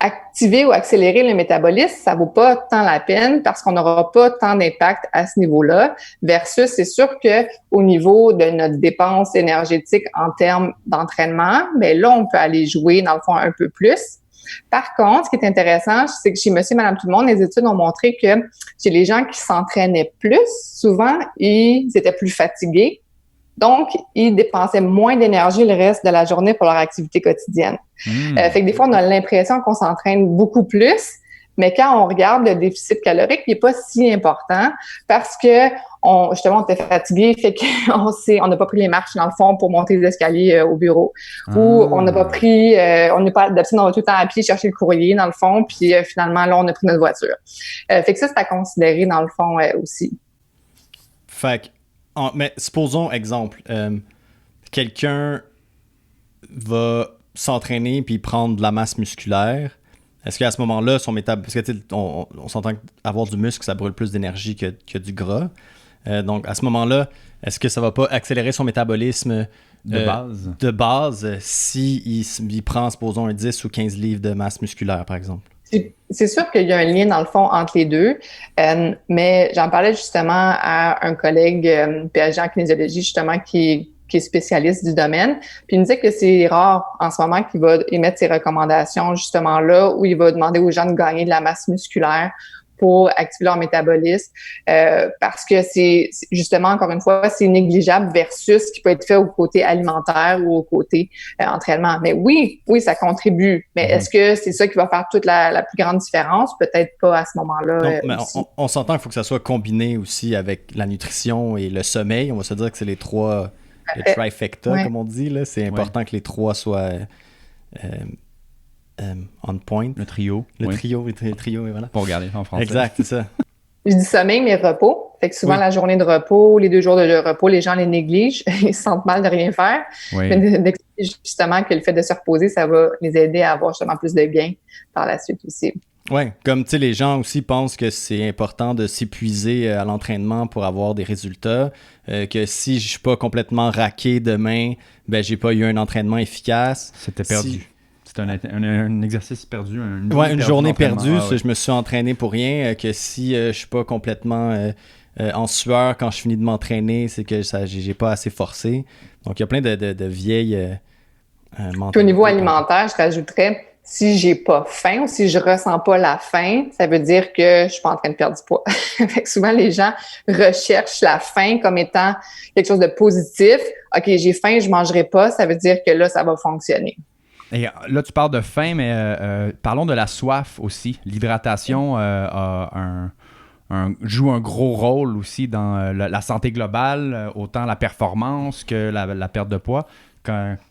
activer ou accélérer le métabolisme, ça vaut pas tant la peine parce qu'on n'aura pas tant d'impact à ce niveau-là, versus c'est sûr que au niveau de notre dépense énergétique en termes d'entraînement, là, on peut aller jouer, dans le fond, un peu plus. Par contre, ce qui est intéressant, c'est que chez Monsieur et Madame Tout-le-Monde, les études ont montré que chez les gens qui s'entraînaient plus, souvent, ils étaient plus fatigués. Donc, ils dépensaient moins d'énergie le reste de la journée pour leur activité quotidienne. Fait que des fois, on a l'impression qu'on s'entraîne beaucoup plus, mais quand on regarde le déficit calorique, il n'est pas si important parce que on était fatigué, fait qu'on n'a pas pris les marches dans le fond pour monter les escaliers au bureau. Ou on n'a pas pris, on n'est pas d'habitude, on va tout le temps à pied chercher le courrier dans le fond, puis finalement, là, on a pris notre voiture. Fait que ça, c'est à considérer dans le fond aussi. Fait que, mais supposons, exemple, quelqu'un va s'entraîner puis prendre de la masse musculaire, est-ce qu'à ce moment-là, son métabolisme... Parce que on s'entend qu'avoir du muscle, ça brûle plus d'énergie que du gras. Donc, à ce moment-là, est-ce que ça va pas accélérer son métabolisme de base si il prend, supposons, un 10 ou 15 livres de masse musculaire, par exemple? C'est sûr qu'il y a un lien, dans le fond, entre les deux, mais j'en parlais justement à un collègue PhD en kinésiologie, justement, qui est spécialiste du domaine, puis il me disait que c'est rare en ce moment qu'il va émettre ses recommandations, justement là, où il va demander aux gens de gagner de la masse musculaire pour activer leur métabolisme, parce que c'est justement, encore une fois, c'est négligeable versus ce qui peut être fait au côté alimentaire ou au côté entraînement. Mais oui, ça contribue. Mais est-ce que c'est ça qui va faire toute la plus grande différence? Peut-être pas à ce moment-là. Non, mais on s'entend qu'il faut que ça soit combiné aussi avec la nutrition et le sommeil. On va se dire que c'est les trois, le trifecta, comme on dit, là. C'est important que les trois soient... on point. Le trio. Le trio, et voilà. Pour regarder en français. Exact, c'est ça. Je dis sommeil, mais repos. Fait que souvent, la journée de repos, les 2 jours de repos, les gens les négligent. Ils se sentent mal de rien faire. Oui. Mais d'expliquer justement que le fait de se reposer, ça va les aider à avoir justement plus de gains par la suite aussi. Oui, comme tu sais, les gens aussi pensent que c'est important de s'épuiser à l'entraînement pour avoir des résultats, que si je suis pas complètement raqué demain, ben j'ai pas eu un entraînement efficace. C'était perdu. C'est un exercice perdu. Une journée perdue. Je me suis entraîné pour rien. Que si je suis pas complètement en sueur quand je finis de m'entraîner, c'est que j'ai pas assez forcé. Donc, il y a plein de vieilles mentalités. Puis au niveau alimentaire, je rajouterais, si j'ai pas faim ou si je ressens pas la faim, ça veut dire que je suis pas en train de perdre du poids. Fait que souvent, les gens recherchent la faim comme étant quelque chose de positif. OK, j'ai faim, je mangerai pas. Ça veut dire que là, ça va fonctionner. Et là, tu parles de faim, mais parlons de la soif aussi. L'hydratation joue un gros rôle aussi dans la santé globale, autant la performance que la perte de poids.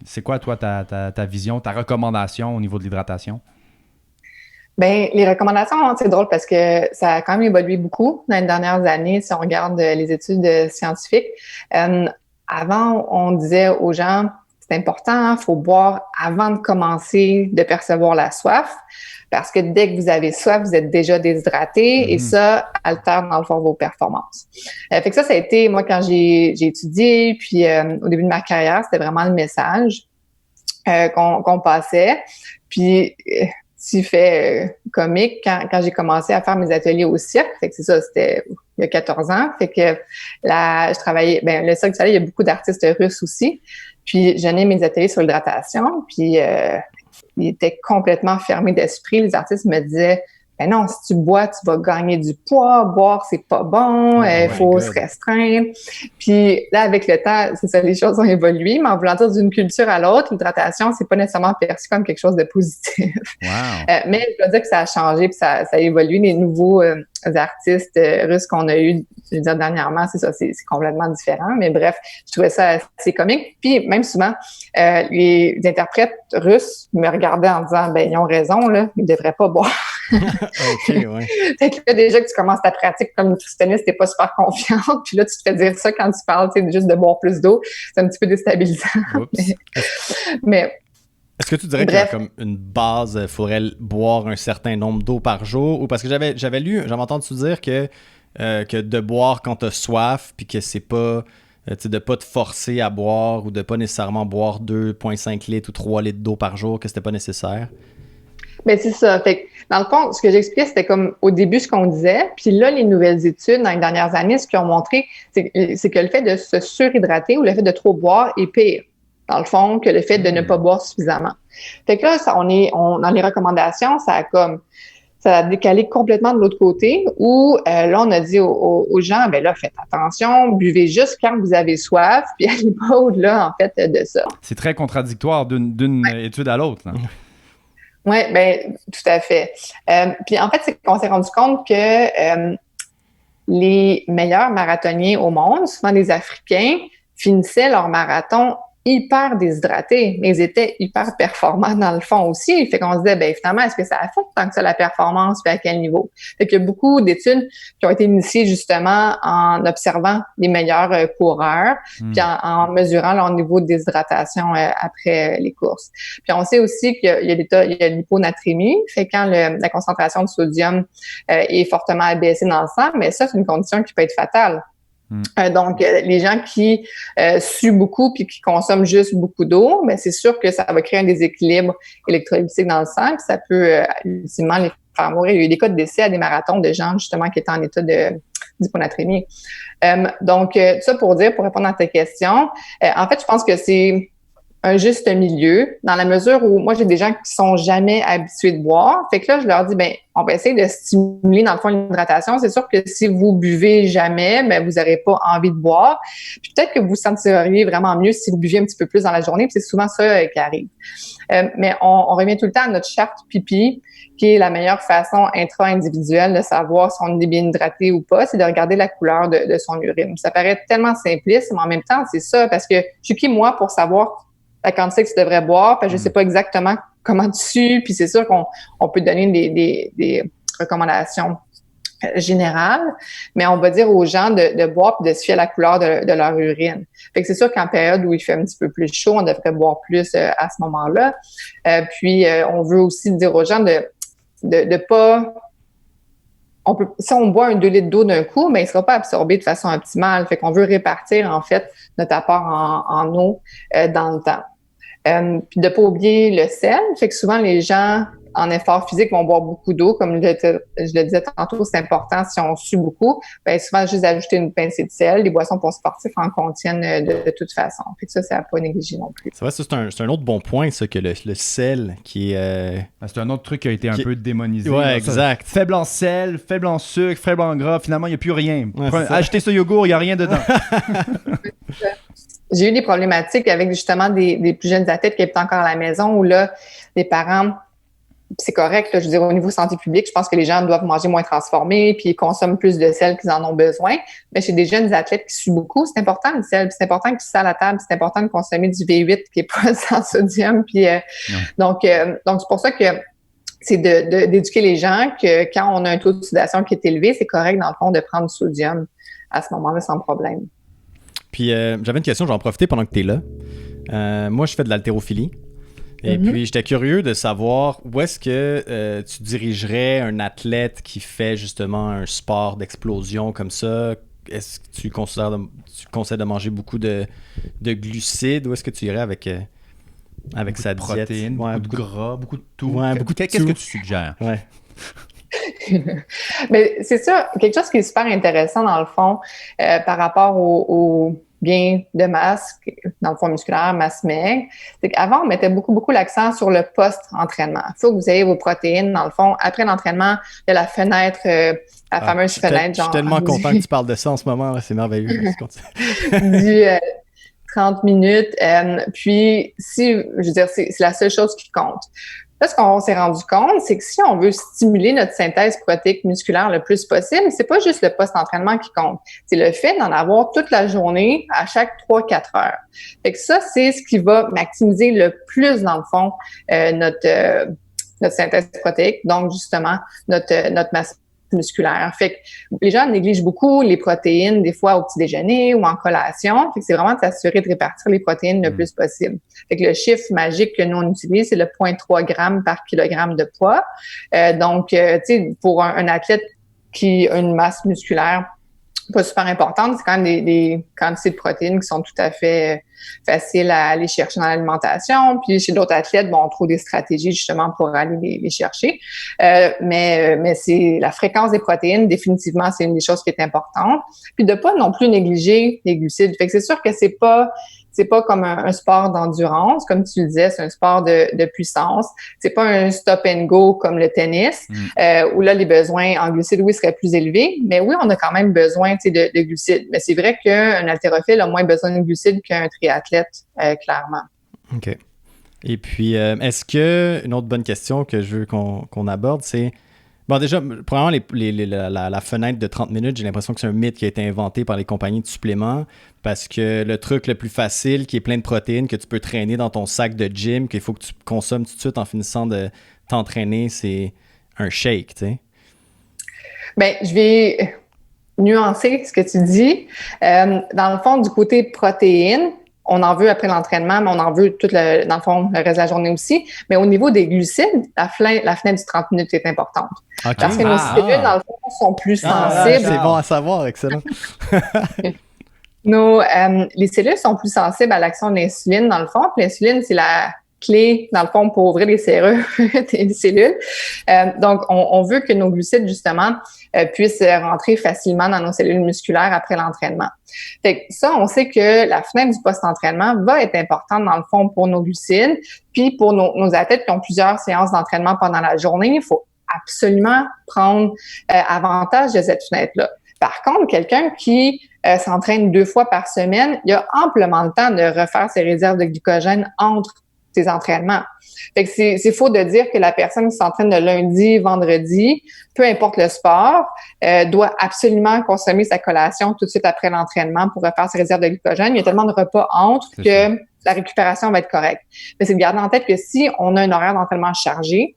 C'est quoi, toi, ta vision, ta recommandation au niveau de l'hydratation? Ben, les recommandations, c'est drôle parce que ça a quand même évolué beaucoup dans les dernières années si on regarde les études scientifiques. Avant, on disait aux gens... C'est important, il faut boire avant de commencer de percevoir la soif, parce que dès que vous avez soif, vous êtes déjà déshydraté et ça altère dans le fond vos performances. Fait que ça a été, moi, quand j'ai étudié, puis au début de ma carrière, c'était vraiment le message qu'on passait. Puis, petit fait comique, quand j'ai commencé à faire mes ateliers au cirque, fait que c'est ça, c'était il y a 14 ans, fait que là, je travaillais, le Cirque du Soleil, il y a beaucoup d'artistes russes aussi. Puis, je donnais mes ateliers sur l'hydratation, puis ils étaient complètement fermés d'esprit. Les artistes me disaient, ben non, si tu bois, tu vas gagner du poids. Boire, c'est pas bon. Il faut se restreindre. Puis là, avec le temps, c'est ça, les choses ont évolué. Mais en voulant dire d'une culture à l'autre, l'hydratation, c'est pas nécessairement perçu comme quelque chose de positif. Wow. Mais je dois dire que ça a changé, puis ça a évolué. Les nouveaux artistes russes qu'on a eu, je veux dire, dernièrement, c'est ça, c'est complètement différent. Mais bref, je trouvais ça assez comique. Puis même souvent, les interprètes russes me regardaient en disant, ben ils ont raison, là, ils devraient pas boire. OK, ouais. Fait que là, déjà que tu commences ta pratique comme nutritionniste, t'es pas super confiante. Puis là, tu te fais dire ça quand tu parles, tu sais, juste de boire plus d'eau. C'est un petit peu déstabilisant. mais est-ce que tu dirais qu'il y a comme une base, il faudrait boire un certain nombre d'eau par jour? Ou parce que j'avais entendu dire que de boire quand tu as soif, puis que c'est pas, de pas te forcer à boire ou de pas nécessairement boire 2,5 litres ou 3 litres d'eau par jour, que c'était pas nécessaire? Ben c'est ça. Fait que, dans le fond, ce que j'expliquais, c'était comme au début ce qu'on disait. Puis là, les nouvelles études dans les dernières années, ce qu'ils ont montré, c'est que le fait de se surhydrater ou le fait de trop boire est pire, dans le fond, que le fait de ne pas boire suffisamment. Fait que là, dans les recommandations, ça a décalé complètement de l'autre côté où là, on a dit aux gens, ben là, faites attention, buvez juste quand vous avez soif, puis allez pas au-delà, en fait, de ça. C'est très contradictoire d'une étude à l'autre, là. Oui, ben tout à fait. Puis en fait, c'est qu'on s'est rendu compte que les meilleurs marathoniens au monde, souvent des Africains, finissaient leur marathon hyper déshydratés, mais ils étaient hyper performants dans le fond aussi. Fait qu'on se disait, ben finalement, est-ce que ça affecte tant que ça la performance, puis à quel niveau? Fait qu'il y a beaucoup d'études qui ont été initiées justement en observant les meilleurs coureurs, puis en mesurant leur niveau de déshydratation après les courses. Puis on sait aussi qu'il y a l'hyponatrémie, fait quand la concentration de sodium est fortement abaissée dans le sang, mais ça, c'est une condition qui peut être fatale. Donc, les gens qui suent beaucoup puis qui consomment juste beaucoup d'eau, ben c'est sûr que ça va créer un déséquilibre électrolytique dans le sang, puis ça peut ultimement les faire mourir. Il y a eu des cas de décès à des marathons de gens justement qui étaient en état d'hyponatrémie. Donc, tout ça pour répondre à ta question, en fait, je pense que c'est un juste milieu, dans la mesure où moi, j'ai des gens qui sont jamais habitués de boire. Fait que là, je leur dis, ben, on va essayer de stimuler, dans le fond, l'hydratation. C'est sûr que si vous buvez jamais, ben, vous n'aurez pas envie de boire. Puis peut-être que vous vous sentiriez vraiment mieux si vous buviez un petit peu plus dans la journée. Puis c'est souvent ça qui arrive. Mais on revient tout le temps à notre charte pipi, qui est la meilleure façon intra-individuelle de savoir si on est bien hydraté ou pas, c'est de regarder la couleur de son urine. Ça paraît tellement simpliste, mais en même temps, c'est ça, parce que je suis qui, moi, pour savoir la quantité que tu devrais boire, parce que je sais pas exactement comment tu sues, puis c'est sûr qu'on peut donner des recommandations générales, mais on va dire aux gens de boire puis de se fier à la couleur de leur urine. Fait que c'est sûr qu'en période où il fait un petit peu plus chaud, on devrait boire plus à ce moment-là. Puis on veut aussi dire aux gens de pas... si on boit 2 litres d'eau d'un coup, mais il sera pas absorbé de façon optimale. Fait qu'on veut répartir, en fait, notre apport en eau dans le temps. Puis de pas oublier le sel. Fait que souvent, les gens en effort physique vont boire beaucoup d'eau. Comme je le disais tantôt, c'est important si on sue beaucoup. Ben souvent, juste ajouter une pincée de sel. Les boissons pour sportifs en contiennent de toute façon. Fait que ça, c'est à pas négliger non plus. C'est vrai, ça, c'est un autre bon point, ça, que le sel qui est... C'est un autre truc qui a été un peu démonisé. Ouais, là, exact. Ça. Faible en sel, faible en sucre, faible en gras. Finalement, il n'y a plus rien. Ouais, achetez ce yogourt, il n'y a rien dedans. J'ai eu des problématiques avec justement des plus jeunes athlètes qui étaient encore à la maison où là, les parents, c'est correct, là, je veux dire, au niveau santé publique, je pense que les gens doivent manger moins transformé puis ils consomment plus de sel qu'ils en ont besoin. Mais chez des jeunes athlètes qui suent beaucoup, c'est important le sel, c'est important qu'ils soient à la table, c'est important de consommer du V8 qui est pas sans sodium. Puis donc c'est pour ça que c'est d'éduquer les gens que quand on a un taux d'oxydation qui est élevé, c'est correct dans le fond de prendre du sodium à ce moment-là sans problème. Puis j'avais une question, je vais en profiter pendant que tu es là. Moi, je fais de l'haltérophilie. Et puis, j'étais curieux de savoir où est-ce que tu dirigerais un athlète qui fait justement un sport d'explosion comme ça. Est-ce que tu conseilles de manger beaucoup de glucides? Où est-ce que tu irais avec sa diète? Protéines, beaucoup de gras, beaucoup de tout. Ouais, beaucoup de Qu'est-ce tout. que tu suggères? Ouais. Mais c'est ça, quelque chose qui est super intéressant dans le fond par rapport au gain de masse, dans le fond musculaire, masse maigre, c'est qu'avant, on mettait beaucoup l'accent sur le post-entraînement. Il faut que vous ayez vos protéines, dans le fond. Après l'entraînement, il y a la fenêtre, la fameuse fenêtre. Je suis tellement content que tu parles de ça en ce moment. Là, c'est merveilleux. du 30 minutes. Puis, je veux dire, c'est la seule chose qui compte. Là, ce qu'on s'est rendu compte, c'est que si on veut stimuler notre synthèse protéique musculaire le plus possible, c'est pas juste le post-entraînement qui compte. C'est le fait d'en avoir toute la journée à chaque 3-4 heures. Fait que ça, c'est ce qui va maximiser le plus, dans le fond, notre synthèse protéique. Donc, justement, notre masse musculaire. Fait que les gens négligent beaucoup les protéines, des fois au petit déjeuner ou en collation. Fait que c'est vraiment de s'assurer de répartir les protéines le plus possible. Fait que le chiffre magique que nous on utilise, c'est le 0,3 g par kilogramme de poids. Donc, tu sais, pour un athlète qui a une masse musculaire pas super importante, c'est quand même des quantités de protéines qui sont tout à fait faciles à aller chercher dans l'alimentation. Puis chez d'autres athlètes, bon, on trouve des stratégies justement pour aller les chercher. Mais c'est la fréquence des protéines, définitivement, c'est une des choses qui est importante. Puis de pas non plus négliger les glucides. Fait que c'est sûr que c'est pas comme un sport d'endurance, comme tu le disais, c'est un sport de puissance. C'est pas un stop and go comme le tennis, où là, les besoins en glucides, oui, seraient plus élevés. Mais oui, on a quand même besoin, de glucides. Mais c'est vrai qu'un haltérophile a moins besoin de glucides qu'un triathlète, clairement. OK. Et puis, est-ce que, une autre bonne question que je veux qu'on aborde, c'est, Bon, déjà, probablement, la fenêtre de 30 minutes, j'ai l'impression que c'est un mythe qui a été inventé par les compagnies de suppléments parce que le truc le plus facile, qui est plein de protéines, que tu peux traîner dans ton sac de gym, qu'il faut que tu consommes tout de suite en finissant de t'entraîner, c'est un shake, tu sais. Ben, je vais nuancer ce que tu dis. Dans le fond, du côté protéines, on en veut après l'entraînement, mais on en veut dans le fond, le reste de la journée aussi. Mais au niveau des glucides, la fenêtre du 30 minutes est importante. Okay. Parce que nos cellules, dans le fond, sont plus sensibles. C'est bon à savoir, excellent. Les cellules sont plus sensibles à l'action de l'insuline, dans le fond. Puis l'insuline, c'est la clé, dans le fond, pour ouvrir les serrures des cellules. Donc, on veut que nos glucides, justement, puissent rentrer facilement dans nos cellules musculaires après l'entraînement. Fait que ça, on sait que la fenêtre du post-entraînement va être importante, dans le fond, pour nos glucides. Puis, pour nos athlètes qui ont plusieurs séances d'entraînement pendant la journée, il faut absolument prendre avantage de cette fenêtre-là. Par contre, quelqu'un qui s'entraîne 2 fois par semaine, il a amplement le temps de refaire ses réserves de glycogène entre ses entraînements. Fait que c'est faux de dire que la personne qui s'entraîne le lundi, vendredi, peu importe le sport, doit absolument consommer sa collation tout de suite après l'entraînement pour refaire ses réserves de glycogène. Il y a tellement de repas entre que la récupération va être correcte. Mais c'est de garder en tête que si on a un horaire d'entraînement chargé,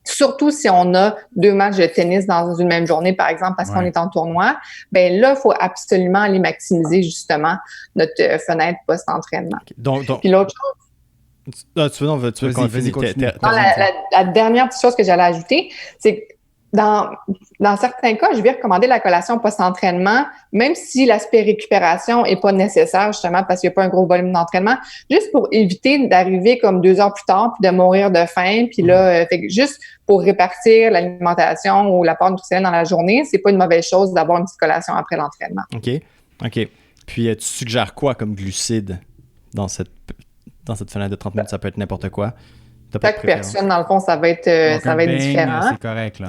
surtout si on a 2 matchs de tennis dans une même journée, par exemple, parce qu'on est en tournoi, ben là, il faut absolument aller maximiser justement notre fenêtre post-entraînement. Puis l'autre chose, tu veux continuer. La dernière petite chose que j'allais ajouter, c'est que dans certains cas, je vais recommander la collation post-entraînement, même si l'aspect récupération est pas nécessaire, justement, parce qu'il n'y a pas un gros volume d'entraînement, juste pour éviter d'arriver comme 2 heures plus tard puis de mourir de faim. Puis là, fait que juste pour répartir l'alimentation ou l'apport nutritionnel dans la journée, c'est pas une mauvaise chose d'avoir une petite collation après l'entraînement. OK. Puis, tu suggères quoi comme glucides dans cette fenêtre de 30 minutes? Ça peut être n'importe quoi. Chaque personne, dans le fond, ça va être différent. C'est correct, là.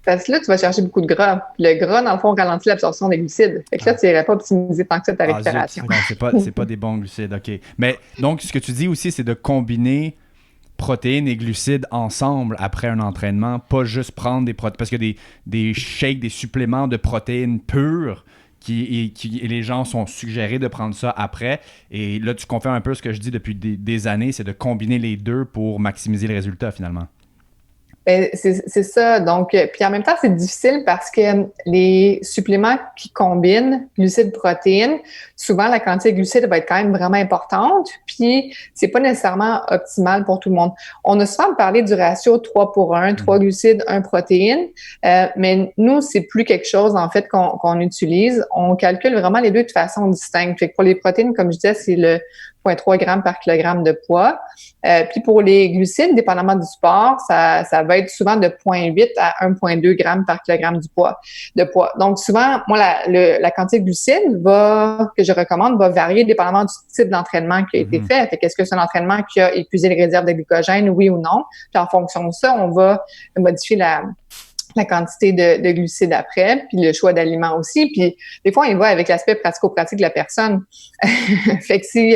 Parce que là, tu vas chercher beaucoup de gras. Le gras, dans le fond, ralentit l'absorption des glucides. Fait que là, tu n'irais pas optimiser tant que ça ta récupération. C'est pas des bons glucides, OK. Mais donc, ce que tu dis aussi, c'est de combiner protéines et glucides ensemble après un entraînement, pas juste prendre des protéines. Parce que des shakes, des suppléments de protéines pures, et les gens sont suggérés de prendre ça après. Et là, tu confirmes un peu ce que je dis depuis des années, c'est de combiner les deux pour maximiser le résultat, finalement. Ben, c'est ça. Donc, puis en même temps, c'est difficile parce que les suppléments qui combinent glucides, protéines, souvent la quantité de glucides va être quand même vraiment importante. Puis, c'est pas nécessairement optimal pour tout le monde. On a souvent parlé du ratio 3-1, 3 glucides, 1 protéine. Mais nous, c'est plus quelque chose, en fait, qu'on utilise. On calcule vraiment les deux de façon distincte. Fait que pour les protéines, comme je disais, c'est le 0,3 g par kilogramme de poids. Puis pour les glucides, dépendamment du sport, ça va être souvent de 0,8 à 1,2 g par kilogramme de poids. Donc souvent, moi, la quantité de glucides que je recommande va varier dépendamment du type d'entraînement qui a été fait. Fait qu'est-ce que c'est un entraînement qui a épuisé les réserves de glycogène, oui ou non? Puis en fonction de ça, on va modifier la quantité de glucides après, puis le choix d'aliments aussi. Puis des fois, on va avec l'aspect pratico-pratique de la personne. Fait que si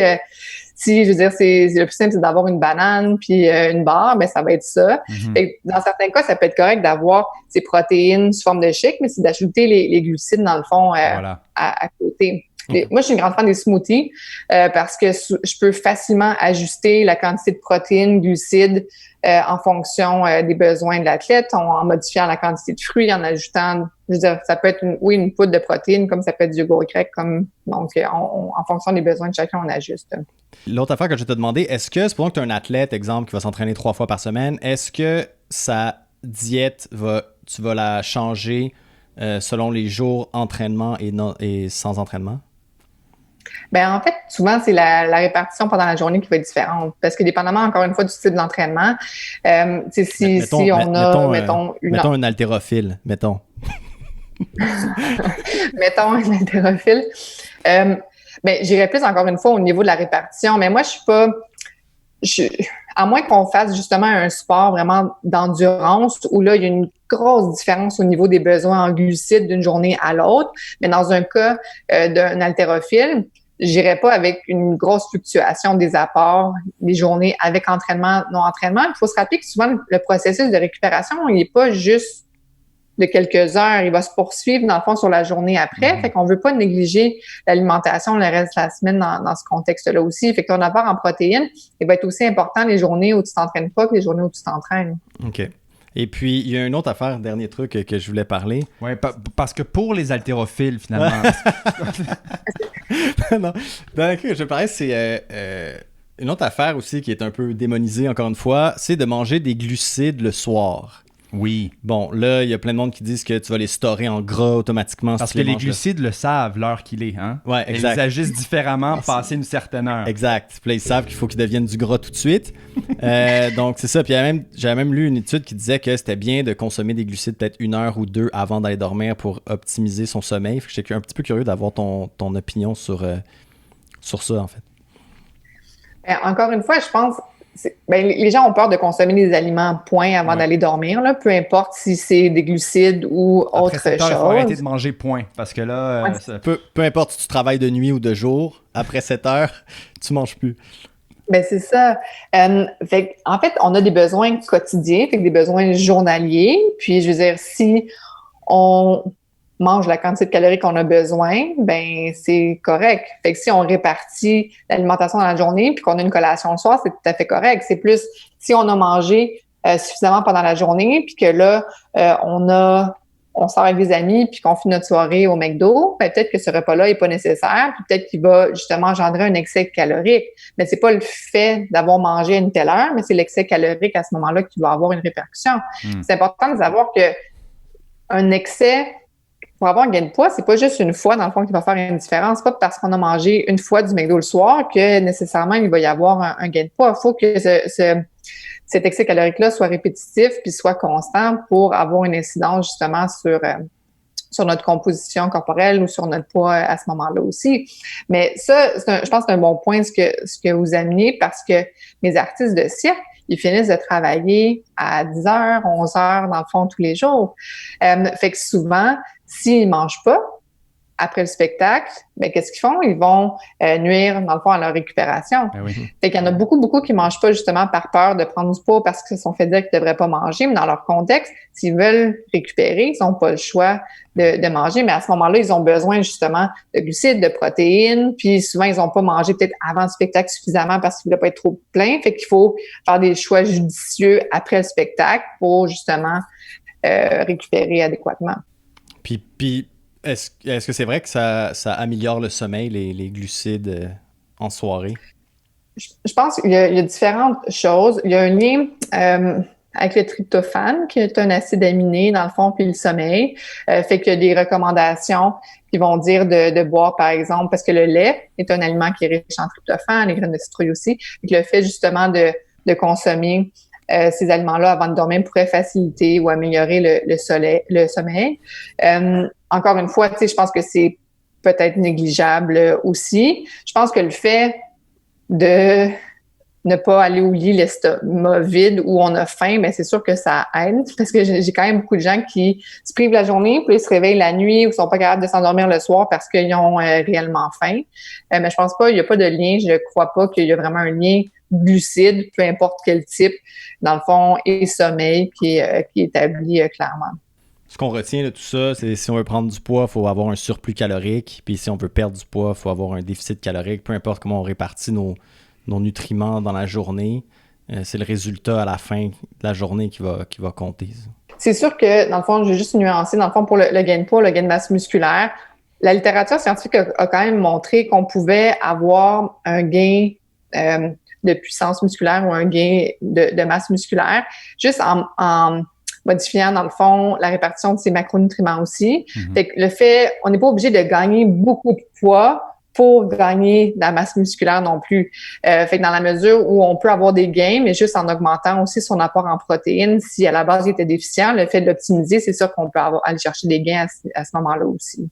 je veux dire, c'est le plus simple, c'est d'avoir une banane puis une barre, ben ça va être ça. Fait que dans certains cas, ça peut être correct d'avoir ces protéines sous forme de shake, mais c'est d'ajouter les glucides dans le fond à côté. Moi, je suis une grande fan des smoothies parce que je peux facilement ajuster la quantité de protéines, glucides en fonction des besoins de l'athlète, en modifiant la quantité de fruits, en ajoutant, je veux dire, ça peut être une poudre de protéines, comme ça peut être du yogourt grec, donc en fonction des besoins de chacun, on ajuste. L'autre affaire que je vais te demander, est-ce que, supposons que tu as un athlète, exemple, qui va s'entraîner 3 fois par semaine, est-ce que sa diète, tu vas la changer selon les jours entraînement et sans entraînement? Ben en fait, souvent, c'est la répartition pendant la journée qui va être différente. Parce que dépendamment, encore une fois, du style d'entraînement, mettons un haltérophile, mettons. Mettons un haltérophile. J'irais plus, encore une fois, au niveau de la répartition. Mais moi, à moins qu'on fasse justement un sport vraiment d'endurance où là, il y a une grosse différence au niveau des besoins en glucides d'une journée à l'autre. Mais dans un cas d'un haltérophile, j'irais pas avec une grosse fluctuation des apports, des journées avec entraînement, non-entraînement. Il faut se rappeler que souvent, le processus de récupération, il n'est pas juste de quelques heures. Il va se poursuivre, dans le fond, sur la journée après. Fait qu'on veut pas négliger l'alimentation le reste de la semaine dans ce contexte-là aussi. Fait que ton apport en protéines, il va être aussi important les journées où tu t'entraînes pas que les journées où tu t'entraînes. OK. Et puis, il y a une autre affaire, dernier truc que je voulais parler. Oui, parce que pour les haltérophiles, finalement... Non, je vais parler, c'est une autre affaire aussi qui est un peu démonisée, encore une fois, c'est de manger des glucides le soir. Oui. Bon, là, il y a plein de monde qui disent que tu vas les storer en gras automatiquement. Parce si que tu les manges là. glucides le savent, l'heure qu'il est. Hein? Ouais, exact. Ils agissent différemment passé une certaine heure. Exact. Puis là, ils savent qu'il faut qu'ils deviennent du gras tout de suite. Donc, c'est ça. Puis j'avais même lu une étude qui disait que c'était bien de consommer des glucides peut-être 1 heure ou 2 avant d'aller dormir pour optimiser son sommeil. Fait que j'étais un petit peu curieux d'avoir ton opinion sur ça, en fait. Encore une fois, je pense... les gens ont peur de consommer des aliments point avant d'aller dormir, là, peu importe si c'est des glucides ou autre chose. Il faut arrêter de manger point, parce que là... Peu importe si tu travailles de nuit ou de jour, après 7 heures, tu manges plus. Ben c'est ça. En fait, on a des besoins quotidiens, des besoins journaliers. Puis, je veux dire, si on mange la quantité de calories qu'on a besoin, ben c'est correct. Fait que si on répartit l'alimentation dans la journée puis qu'on a une collation le soir, c'est tout à fait correct. C'est plus si on a mangé suffisamment pendant la journée puis que là, on sort avec des amis puis qu'on fait notre soirée au McDo, ben peut-être que ce repas-là est pas nécessaire puis peut-être qu'il va justement engendrer un excès calorique. Mais c'est pas le fait d'avoir mangé à une telle heure, mais c'est l'excès calorique à ce moment-là qui va avoir une répercussion. C'est important de savoir que un excès pour avoir un gain de poids, c'est pas juste une fois, dans le fond, qui va faire une différence. C'est pas parce qu'on a mangé une fois du McDo le soir que nécessairement il va y avoir un gain de poids. Il faut que cet excès calorique-là soit répétitif puis soit constant pour avoir une incidence justement sur notre composition corporelle ou sur notre poids à ce moment-là aussi. Mais ça, je pense que c'est un bon point ce que vous amenez parce que mes artistes de cirque, ils finissent de travailler à 10 heures, 11 heures, dans le fond, tous les jours. Fait que souvent, s'ils mangent pas après le spectacle, ben qu'est-ce qu'ils font? Ils vont nuire, dans le fond, à leur récupération. Ben oui. Fait qu'il y en a beaucoup qui mangent pas justement par peur de prendre du poids parce qu'ils se sont fait dire qu'ils devraient pas manger, mais dans leur contexte, s'ils veulent récupérer, ils n'ont pas le choix de manger, mais à ce moment-là, ils ont besoin justement de glucides, de protéines, puis souvent, ils n'ont pas mangé peut-être avant le spectacle suffisamment parce qu'il ne voulaient pas être trop plein, fait qu'il faut faire des choix judicieux après le spectacle pour justement récupérer adéquatement. Puis est-ce que c'est vrai que ça améliore le sommeil, les glucides en soirée? Je pense qu'il y a différentes choses. Il y a un lien avec le tryptophane, qui est un acide aminé, dans le fond, puis le sommeil. Fait qu'il y a des recommandations qui vont dire de boire, par exemple, parce que le lait est un aliment qui est riche en tryptophane, les graines de citrouille aussi. Fait que le fait, justement, de consommer ces aliments-là avant de dormir pourrait faciliter ou améliorer le sommeil. Encore une fois, tu sais, je pense que c'est peut-être négligeable aussi. Je pense que le fait de ne pas aller au lit l'estomac vide où on a faim, mais c'est sûr que ça aide parce que j'ai quand même beaucoup de gens qui se privent la journée puis ils se réveillent la nuit ou sont pas capables de s'endormir le soir parce qu'ils ont réellement faim. Mais je pense pas, il n'y a pas de lien, je crois pas qu'il y a vraiment un lien glucide, peu importe quel type, dans le fond, et sommeil qui est établi clairement. Ce qu'on retient de tout ça, c'est si on veut prendre du poids, il faut avoir un surplus calorique. Puis si on veut perdre du poids, il faut avoir un déficit calorique. Peu importe comment on répartit nos nutriments dans la journée, c'est le résultat à la fin de la journée qui va compter. C'est sûr que, dans le fond, je vais juste nuancer, dans le fond, pour le gain de poids, le gain de masse musculaire, la littérature scientifique a quand même montré qu'on pouvait avoir un gain de puissance musculaire ou un gain de masse musculaire juste en modifiant, dans le fond, la répartition de ces macronutriments aussi. Fait que on n'est pas obligé de gagner beaucoup de poids pour gagner de la masse musculaire non plus. Fait que dans la mesure où on peut avoir des gains, mais juste en augmentant aussi son apport en protéines, si à la base il était déficient, le fait de l'optimiser, c'est sûr qu'on peut aller chercher des gains à ce moment-là aussi.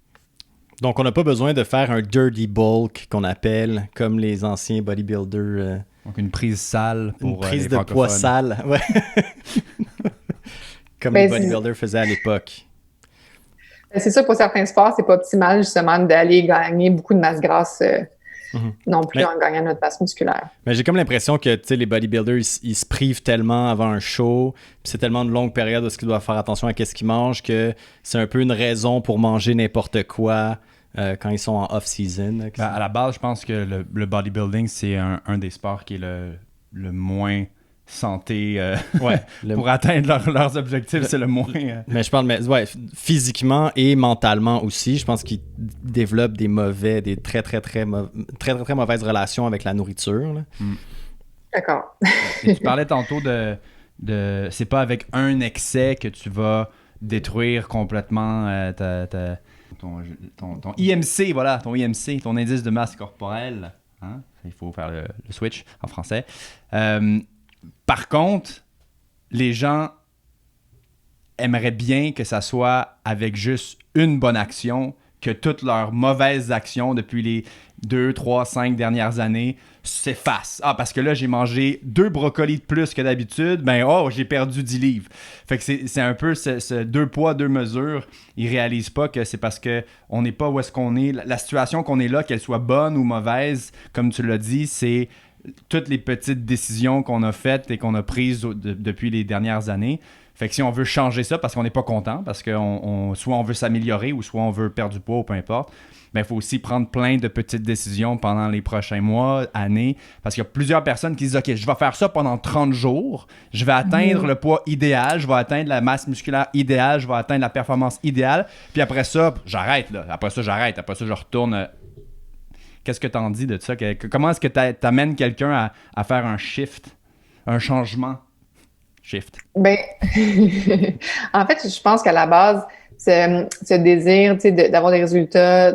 Donc, on n'a pas besoin de faire un dirty bulk qu'on appelle, comme les anciens bodybuilders. Donc, une prise sale pour une prise de poids sale, ouais. Comme les bodybuilders faisaient à l'époque. C'est sûr, pour certains sports, c'est pas optimal justement d'aller gagner beaucoup de masse grasse non plus Mais- en gagnant notre masse musculaire. Mais j'ai comme l'impression que les bodybuilders, ils se privent tellement avant un show, puis c'est tellement de longue période où ils doivent faire attention à ce qu'ils mangent que c'est un peu une raison pour manger n'importe quoi quand ils sont en off-season. Ben, à la base, je pense que le bodybuilding, c'est un des sports qui est le moins santé Ouais, pour atteindre leurs objectifs. C'est le moins... Mais je parle physiquement et mentalement aussi. Je pense qu'ils développent des très, très, très, très, très, très mauvaises relations avec la nourriture. Là. D'accord. Et tu parlais tantôt de c'est pas avec un excès que tu vas détruire complètement ton IMC, voilà, ton IMC, ton indice de masse corporelle. Hein? Il faut faire le switch en français. Par contre, les gens aimeraient bien que ça soit avec juste une bonne action, que toutes leurs mauvaises actions depuis les 2, 3, 5 dernières années s'effacent. Ah, parce que là, j'ai mangé 2 brocolis de plus que d'habitude, j'ai perdu 10 livres. Fait que c'est un peu ce 2 poids, 2 mesures. Ils réalisent pas que c'est parce qu'on n'est pas où est-ce qu'on est. La situation qu'on est là, qu'elle soit bonne ou mauvaise, comme tu l'as dit, c'est toutes les petites décisions qu'on a faites et qu'on a prises depuis les dernières années. Fait que si on veut changer ça parce qu'on n'est pas content, parce que soit on veut s'améliorer ou soit on veut perdre du poids ou peu importe, il faut aussi prendre plein de petites décisions pendant les prochains mois, années, parce qu'il y a plusieurs personnes qui disent « OK, je vais faire ça pendant 30 jours, je vais atteindre le poids idéal, je vais atteindre la masse musculaire idéale, je vais atteindre la performance idéale, puis après ça, j'arrête, là. Après ça, je retourne... » Qu'est-ce que tu en dis de ça? Comment est-ce que tu amènes quelqu'un à faire un shift, un changement? Shift. Ben, en fait, je pense qu'à la base, ce désir, d'avoir des résultats,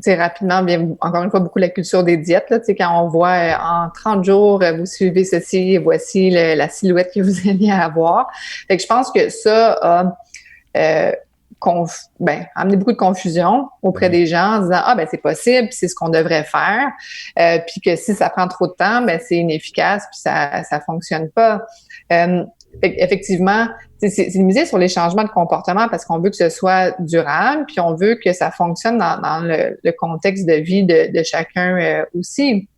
rapidement, vient encore une fois beaucoup la culture des diètes, là, quand on voit en 30 jours, vous suivez ceci et voici la silhouette que vous allez avoir. Fait que je pense que ça a amené beaucoup de confusion auprès des gens en disant c'est possible, puis c'est ce qu'on devrait faire, puis que si ça prend trop de temps, c'est inefficace, puis ça fonctionne pas. Effectivement, c'est miser sur les changements de comportement parce qu'on veut que ce soit durable, puis on veut que ça fonctionne dans le contexte de vie de chacun aussi.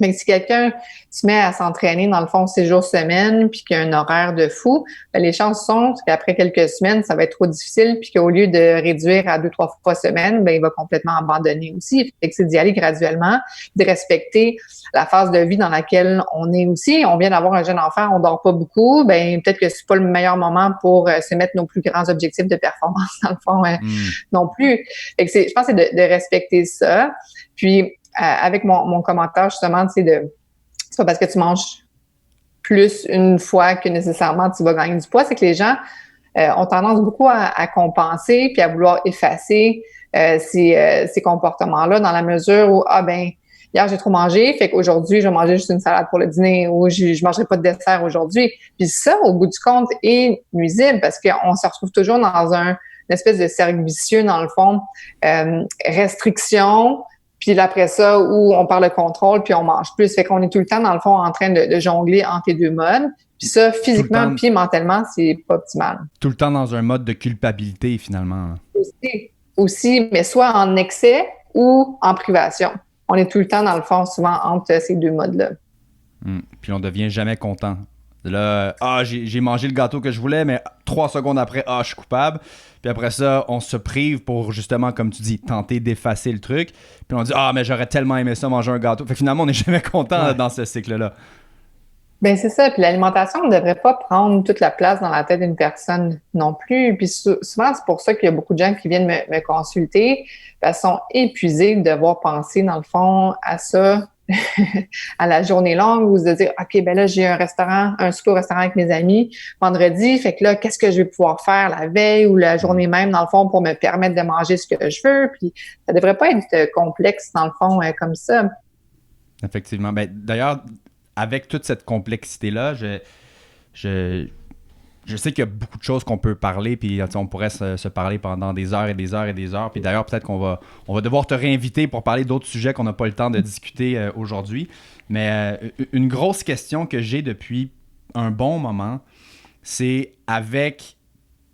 Mais si quelqu'un se met à s'entraîner, dans le fond, 6 jours semaine, puis qu'il y a un horaire de fou, les chances sont qu'après quelques semaines, ça va être trop difficile, puis qu'au lieu de réduire à 2-3 fois semaine, il va complètement abandonner aussi. Fait que c'est d'y aller graduellement, de respecter la phase de vie dans laquelle on est aussi. On vient d'avoir un jeune enfant, on dort pas beaucoup, peut-être que c'est pas le meilleur moment pour se mettre nos plus grands objectifs de performance, dans le fond, non plus. Fait que je pense que c'est de respecter ça. Puis, avec mon commentaire, justement, c'est pas parce que tu manges plus une fois que nécessairement tu vas gagner du poids, c'est que les gens ont tendance beaucoup à compenser puis à vouloir effacer ces comportements-là dans la mesure où, hier, j'ai trop mangé, fait qu'aujourd'hui, je vais manger juste une salade pour le dîner ou je mangerai pas de dessert aujourd'hui. Puis ça, au bout du compte, est nuisible parce qu'on se retrouve toujours dans une espèce de cercle vicieux, dans le fond, restriction. Puis après ça, où on perd le contrôle, puis on mange plus. Fait qu'on est tout le temps, dans le fond, en train de jongler entre les deux modes. Puis ça, physiquement, puis mentalement, c'est pas optimal. Tout le temps dans un mode de culpabilité, finalement. Aussi, mais soit en excès ou en privation. On est tout le temps, dans le fond, souvent entre ces deux modes-là. Puis on devient jamais content. Là, j'ai mangé le gâteau que je voulais, mais 3 secondes après, je suis coupable. Puis après ça, on se prive pour justement, comme tu dis, tenter d'effacer le truc. Puis on dit, mais j'aurais tellement aimé ça, manger un gâteau. Fait que finalement, on n'est jamais content dans ce cycle-là. C'est ça. Puis l'alimentation ne devrait pas prendre toute la place dans la tête d'une personne non plus. Puis souvent, c'est pour ça qu'il y a beaucoup de gens qui viennent me consulter. Elles sont épuisées de devoir penser, dans le fond, à ça à la journée longue ou de dire OK, là, j'ai un souper au restaurant avec mes amis vendredi, fait que là, qu'est-ce que je vais pouvoir faire la veille ou la journée même, dans le fond, pour me permettre de manger ce que je veux. Puis ça devrait pas être complexe, dans le fond, comme ça. Effectivement. D'ailleurs, avec toute cette complexité-là, je sais qu'il y a beaucoup de choses qu'on peut parler, puis on pourrait se parler pendant des heures et des heures et des heures. Puis d'ailleurs, peut-être qu'on va devoir te réinviter pour parler d'autres sujets qu'on n'a pas le temps de discuter aujourd'hui. Mais une grosse question que j'ai depuis un bon moment, c'est avec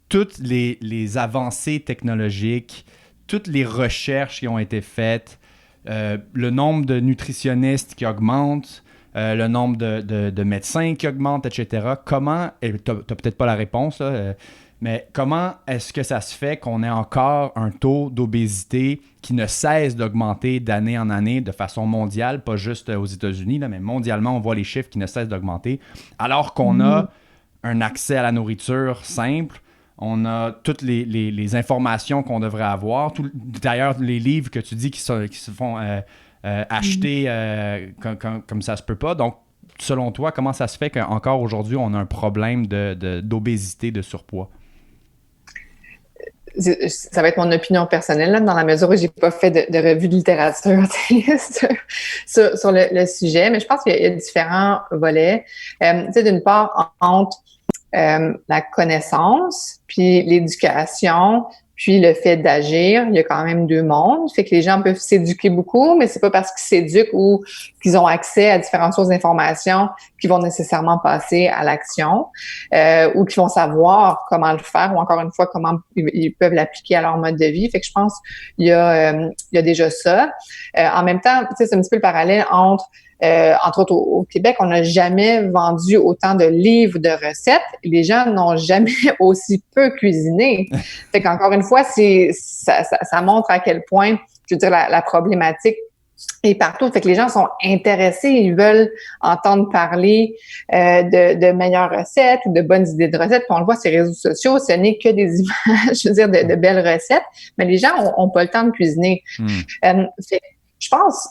toutes les avancées technologiques, toutes les recherches qui ont été faites, le nombre de nutritionnistes qui augmente, le nombre de médecins qui augmente, etc. Comment, et tu n'as peut-être pas la réponse, là, mais comment est-ce que ça se fait qu'on ait encore un taux d'obésité qui ne cesse d'augmenter d'année en année de façon mondiale, pas juste aux États-Unis, là, mais mondialement, on voit les chiffres qui ne cessent d'augmenter, alors qu'on a un accès à la nourriture simple, on a toutes les informations qu'on devrait avoir. D'ailleurs, les livres que tu dis qui se font acheter comme ça se peut pas. Donc, selon toi, comment ça se fait qu'encore aujourd'hui, on a un problème d'obésité, de surpoids? Ça va être mon opinion personnelle, là, dans la mesure où j'ai pas fait de revue de littérature sur le sujet, mais je pense qu'il y a différents volets. Tu sais, d'une part, entre la connaissance, puis l'éducation, puis le fait d'agir, il y a quand même deux mondes. Fait que les gens peuvent s'éduquer beaucoup, mais c'est pas parce qu'ils s'éduquent ou qu'ils ont accès à différentes sources d'informations qu'ils vont nécessairement passer à l'action, ou qu'ils vont savoir comment le faire, ou encore une fois, comment ils peuvent l'appliquer à leur mode de vie. Fait que je pense qu'il y a déjà ça. En même temps, tu sais, c'est un petit peu le parallèle entre autres au Québec, on n'a jamais vendu autant de livres de recettes. Les gens n'ont jamais aussi peu cuisiné. Fait qu'encore une fois, ça montre à quel point, je veux dire, la problématique est partout. Fait que les gens sont intéressés, ils veulent entendre parler de meilleures recettes ou de bonnes idées de recettes. Puis on le voit sur les réseaux sociaux, ce n'est que des images, je veux dire, de belles recettes, mais les gens ont pas le temps de cuisiner. Fait, je pense.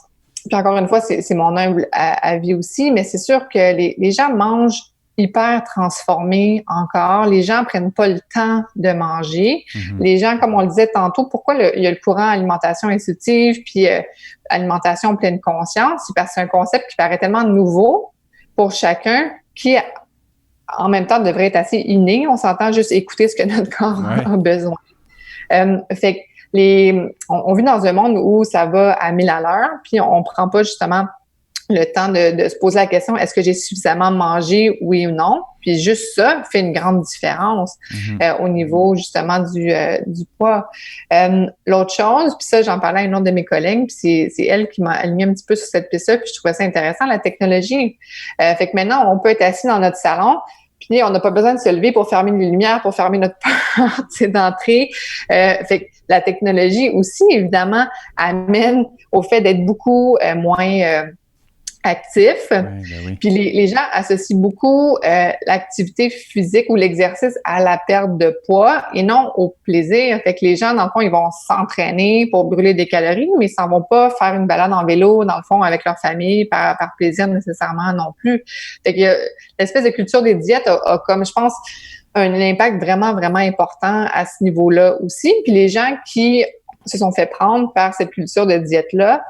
Puis encore une fois, c'est mon humble avis aussi, mais c'est sûr que les gens mangent hyper transformés encore. Les gens prennent pas le temps de manger. Les gens, comme on le disait tantôt, pourquoi il y a le courant alimentation intuitive puis alimentation pleine conscience? C'est parce que c'est un concept qui paraît tellement nouveau pour chacun qui, en même temps, devrait être assez inné. On s'entend juste écouter ce que notre corps a besoin. Fait que on vit dans un monde où ça va à 1000 à l'heure, puis on prend pas justement le temps de se poser la question, est-ce que j'ai suffisamment mangé, oui ou non? Puis juste ça fait une grande différence au niveau justement du poids. L'autre chose, puis ça, j'en parlais à une autre de mes collègues, puis c'est elle qui m'a allumé un petit peu sur cette piste-là, puis je trouvais ça intéressant, la technologie. Fait que maintenant, on peut être assis dans notre salon, puis on n'a pas besoin de se lever pour fermer les lumières, pour fermer notre porte d'entrée. Fait que la technologie aussi, évidemment, amène au fait d'être beaucoup moins actif. Oui. Puis les gens associent beaucoup l'activité physique ou l'exercice à la perte de poids et non au plaisir. Fait que les gens, dans le fond, ils vont s'entraîner pour brûler des calories, mais ils s'en vont pas faire une balade en vélo, dans le fond, avec leur famille, par plaisir nécessairement non plus. Fait que l'espèce de culture des diètes a comme, je pense, un impact vraiment, vraiment important à ce niveau-là aussi. Puis les gens qui se sont fait prendre par cette culture de diète-là,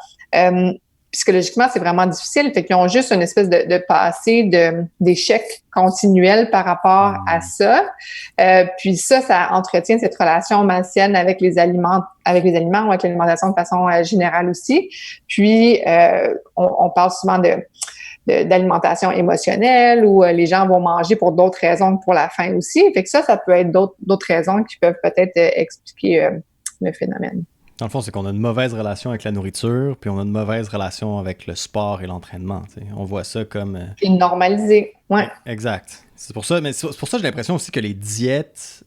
psychologiquement, c'est vraiment difficile. Fait qu'ils ont juste une espèce de passé d'échecs continuels par rapport à ça. Puis ça entretient cette relation malsaine avec les aliments ou avec l'alimentation de façon générale aussi. Puis, on parle souvent d'alimentation émotionnelle où les gens vont manger pour d'autres raisons que pour la faim aussi. Fait que ça peut être d'autres raisons qui peuvent peut-être expliquer le phénomène. Dans le fond, c'est qu'on a une mauvaise relation avec la nourriture, puis on a une mauvaise relation avec le sport et l'entraînement. T'sais. On voit ça comme... Et normalisé, ouais. Exact. C'est pour ça, mais c'est pour ça que j'ai l'impression aussi que les diètes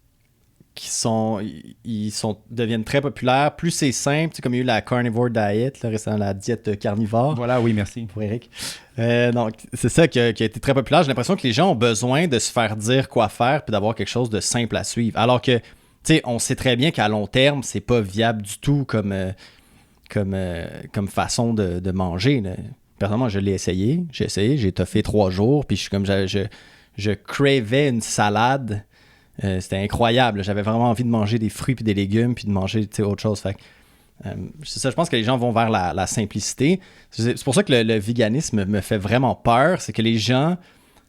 deviennent très populaires. Plus c'est simple, comme il y a eu la carnivore diet, là, récemment, la diète carnivore. Voilà, oui, merci. Pour Eric. Donc, c'est ça qui a été très populaire. J'ai l'impression que les gens ont besoin de se faire dire quoi faire puis d'avoir quelque chose de simple à suivre. Alors que tu sais, on sait très bien qu'à long terme, c'est pas viable du tout comme façon de manger. Là. Personnellement, je l'ai essayé. J'ai toffé 3 jours, puis je cravais une salade. C'était incroyable. J'avais vraiment envie de manger des fruits puis des légumes, puis de manger autre chose. Fait c'est ça, je pense que les gens vont vers la simplicité. C'est pour ça que le véganisme me fait vraiment peur. C'est que les gens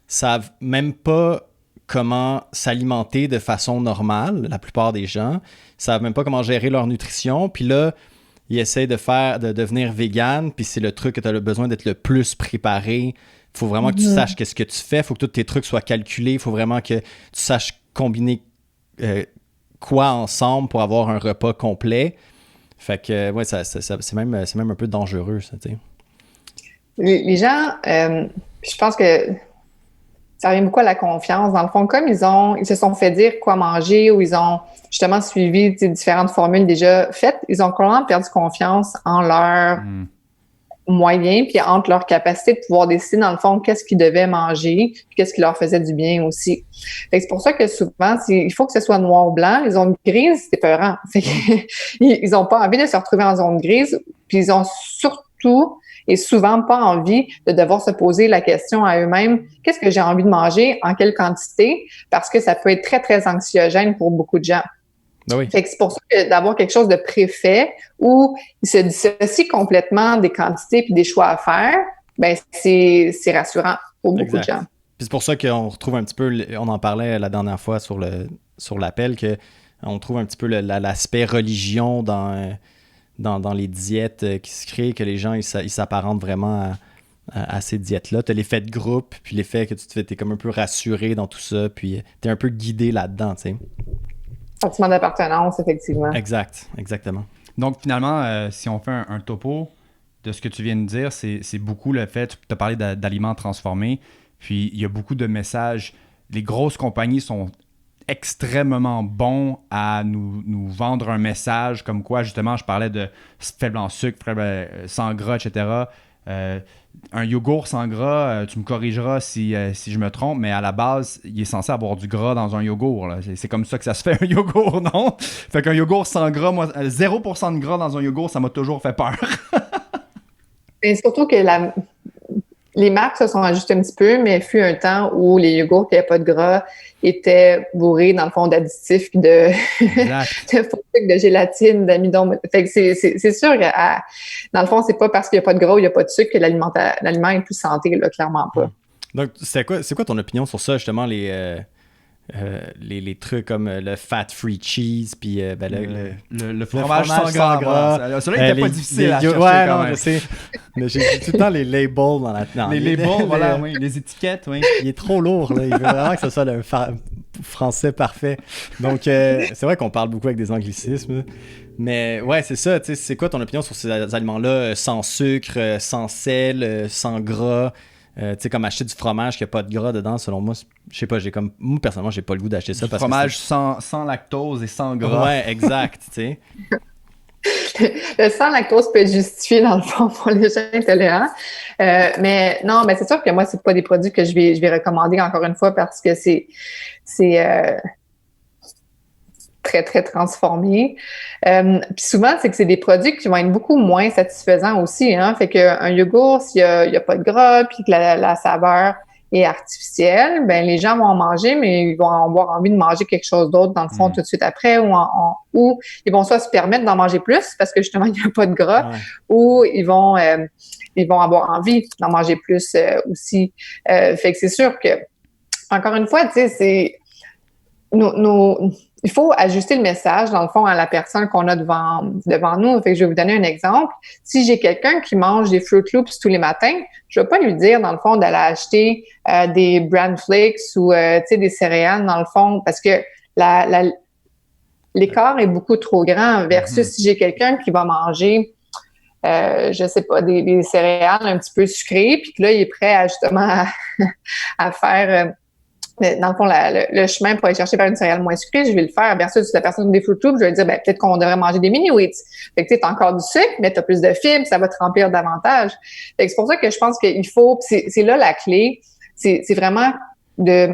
savent même pas comment s'alimenter de façon normale, la plupart des gens. Ils savent même pas comment gérer leur nutrition. Puis là, ils essaient de devenir vegan, puis c'est le truc que tu as besoin d'être le plus préparé. Il faut vraiment que tu saches qu'est-ce que tu fais. Il faut que tous tes trucs soient calculés. Il faut vraiment que tu saches combiner quoi ensemble pour avoir un repas complet. Fait que, ouais, c'est même un peu dangereux, ça, tu sais. Les gens, je pense que ça revient beaucoup à la confiance. Dans le fond, comme ils se sont fait dire quoi manger ou ils ont justement suivi différentes formules déjà faites, ils ont complètement perdu confiance en leurs moyens puis entre leur capacité de pouvoir décider, dans le fond, qu'est-ce qu'ils devaient manger puis qu'est-ce qui leur faisait du bien aussi. Fait que c'est pour ça que souvent, il faut que ce soit noir ou blanc. Les zones grises, c'est peurant. Ils n'ont pas envie de se retrouver en zone grise puis ils ont surtout et souvent pas envie de devoir se poser la question à eux-mêmes, qu'est-ce que j'ai envie de manger, en quelle quantité, parce que ça peut être très, très anxiogène pour beaucoup de gens. Ben oui. Fait que c'est pour ça que d'avoir quelque chose de préfet où ils se dissocient complètement des quantités puis des choix à faire, ben c'est rassurant pour beaucoup de gens. Puis c'est pour ça qu'on retrouve un petit peu, on en parlait la dernière fois sur l'appel, que on trouve un petit peu l'aspect religion dans les diètes qui se créent, que les gens ils s'apparentent vraiment à ces diètes-là. Tu as l'effet de groupe, puis l'effet que t'es comme un peu rassuré dans tout ça, puis tu es un peu guidé là-dedans, tu sais. Sentiment d'appartenance, effectivement. Exactement. Donc, finalement, si on fait un topo de ce que tu viens de dire, c'est beaucoup le fait, tu as parlé d'aliments transformés, puis il y a beaucoup de messages. Les grosses compagnies sont extrêmement bons à nous vendre un message comme quoi, justement, je parlais de faible en sucre, faible sans gras, etc. Un yogourt sans gras, tu me corrigeras si je me trompe, mais à la base, il est censé avoir du gras dans un yogourt. Là. C'est comme ça que ça se fait, un yogourt, non? Fait qu'un yogourt sans gras, moi, 0% de gras dans un yogourt, ça m'a toujours fait peur. Et surtout que les marques se sont ajustées un petit peu, mais il fut un temps où les yogourts qui n'avaient pas de gras étaient bourrés, dans le fond, d'additifs, de faux sucre, de gélatine, d'amidon. Fait que c'est sûr que, dans le fond, c'est pas parce qu'il n'y a pas de gras ou il n'y a pas de sucre que l'aliment est plus santé, là, clairement pas. Donc, c'est quoi ton opinion sur ça, justement, les trucs comme le fat-free cheese, puis le fromage sans gras. Celui-là, il n'était pas difficile à chercher quand même. Je sais. Mais j'ai tout le temps les labels dans la... Les labels, voilà, oui. Les étiquettes, oui. Il est trop lourd, là. Il veut vraiment que ce soit le français parfait. Donc, c'est vrai qu'on parle beaucoup avec des anglicismes. Mais ouais, c'est ça. Tu sais, c'est quoi ton opinion sur ces aliments-là, sans sucre, sans sel, sans gras? Tu sais, comme acheter du fromage qui n'a pas de gras dedans, selon moi, je sais pas, moi personnellement, j'ai pas le goût d'acheter ça. Du fromage sans lactose et sans gras. Ouais, exact, tu sais. Le sans lactose peut être justifié, dans le fond, pour les gens intolérants. Mais non, mais c'est sûr que moi, c'est pas des produits que je vais recommander, encore une fois, parce que c'est très, très transformé. Puis souvent, c'est que c'est des produits qui vont être beaucoup moins satisfaisants aussi. Hein? Fait qu'un yogourt, s'il y a pas de gras, puis que la saveur est artificielle, ben les gens vont en manger, mais ils vont avoir envie de manger quelque chose d'autre dans le fond tout de suite après, ou ils vont soit se permettre d'en manger plus parce que justement, il n'y a pas de gras, ou ils vont avoir envie d'en manger plus aussi. Fait que c'est sûr que, encore une fois, tu sais, c'est il faut ajuster le message, dans le fond, à la personne qu'on a devant nous. Fait que je vais vous donner un exemple. Si j'ai quelqu'un qui mange des Fruit Loops tous les matins, je vais pas lui dire, dans le fond, d'aller acheter des Bran Flakes ou des céréales, dans le fond, parce que l'écart est beaucoup trop grand versus si j'ai quelqu'un qui va manger je sais pas, des céréales un petit peu sucrées, puis que là, il est prêt à justement à faire dans le fond, le chemin pour aller chercher vers une céréale moins sucrée, je vais le faire. Versus la personne des Fruit Loops, je vais lui dire, ben, peut-être qu'on devrait manger des mini-wheats. Fait que tu sais, t'as encore du sucre, mais t'as plus de fibres, ça va te remplir davantage. Fait que c'est pour ça que je pense qu'il faut, c'est là la clé, c'est vraiment de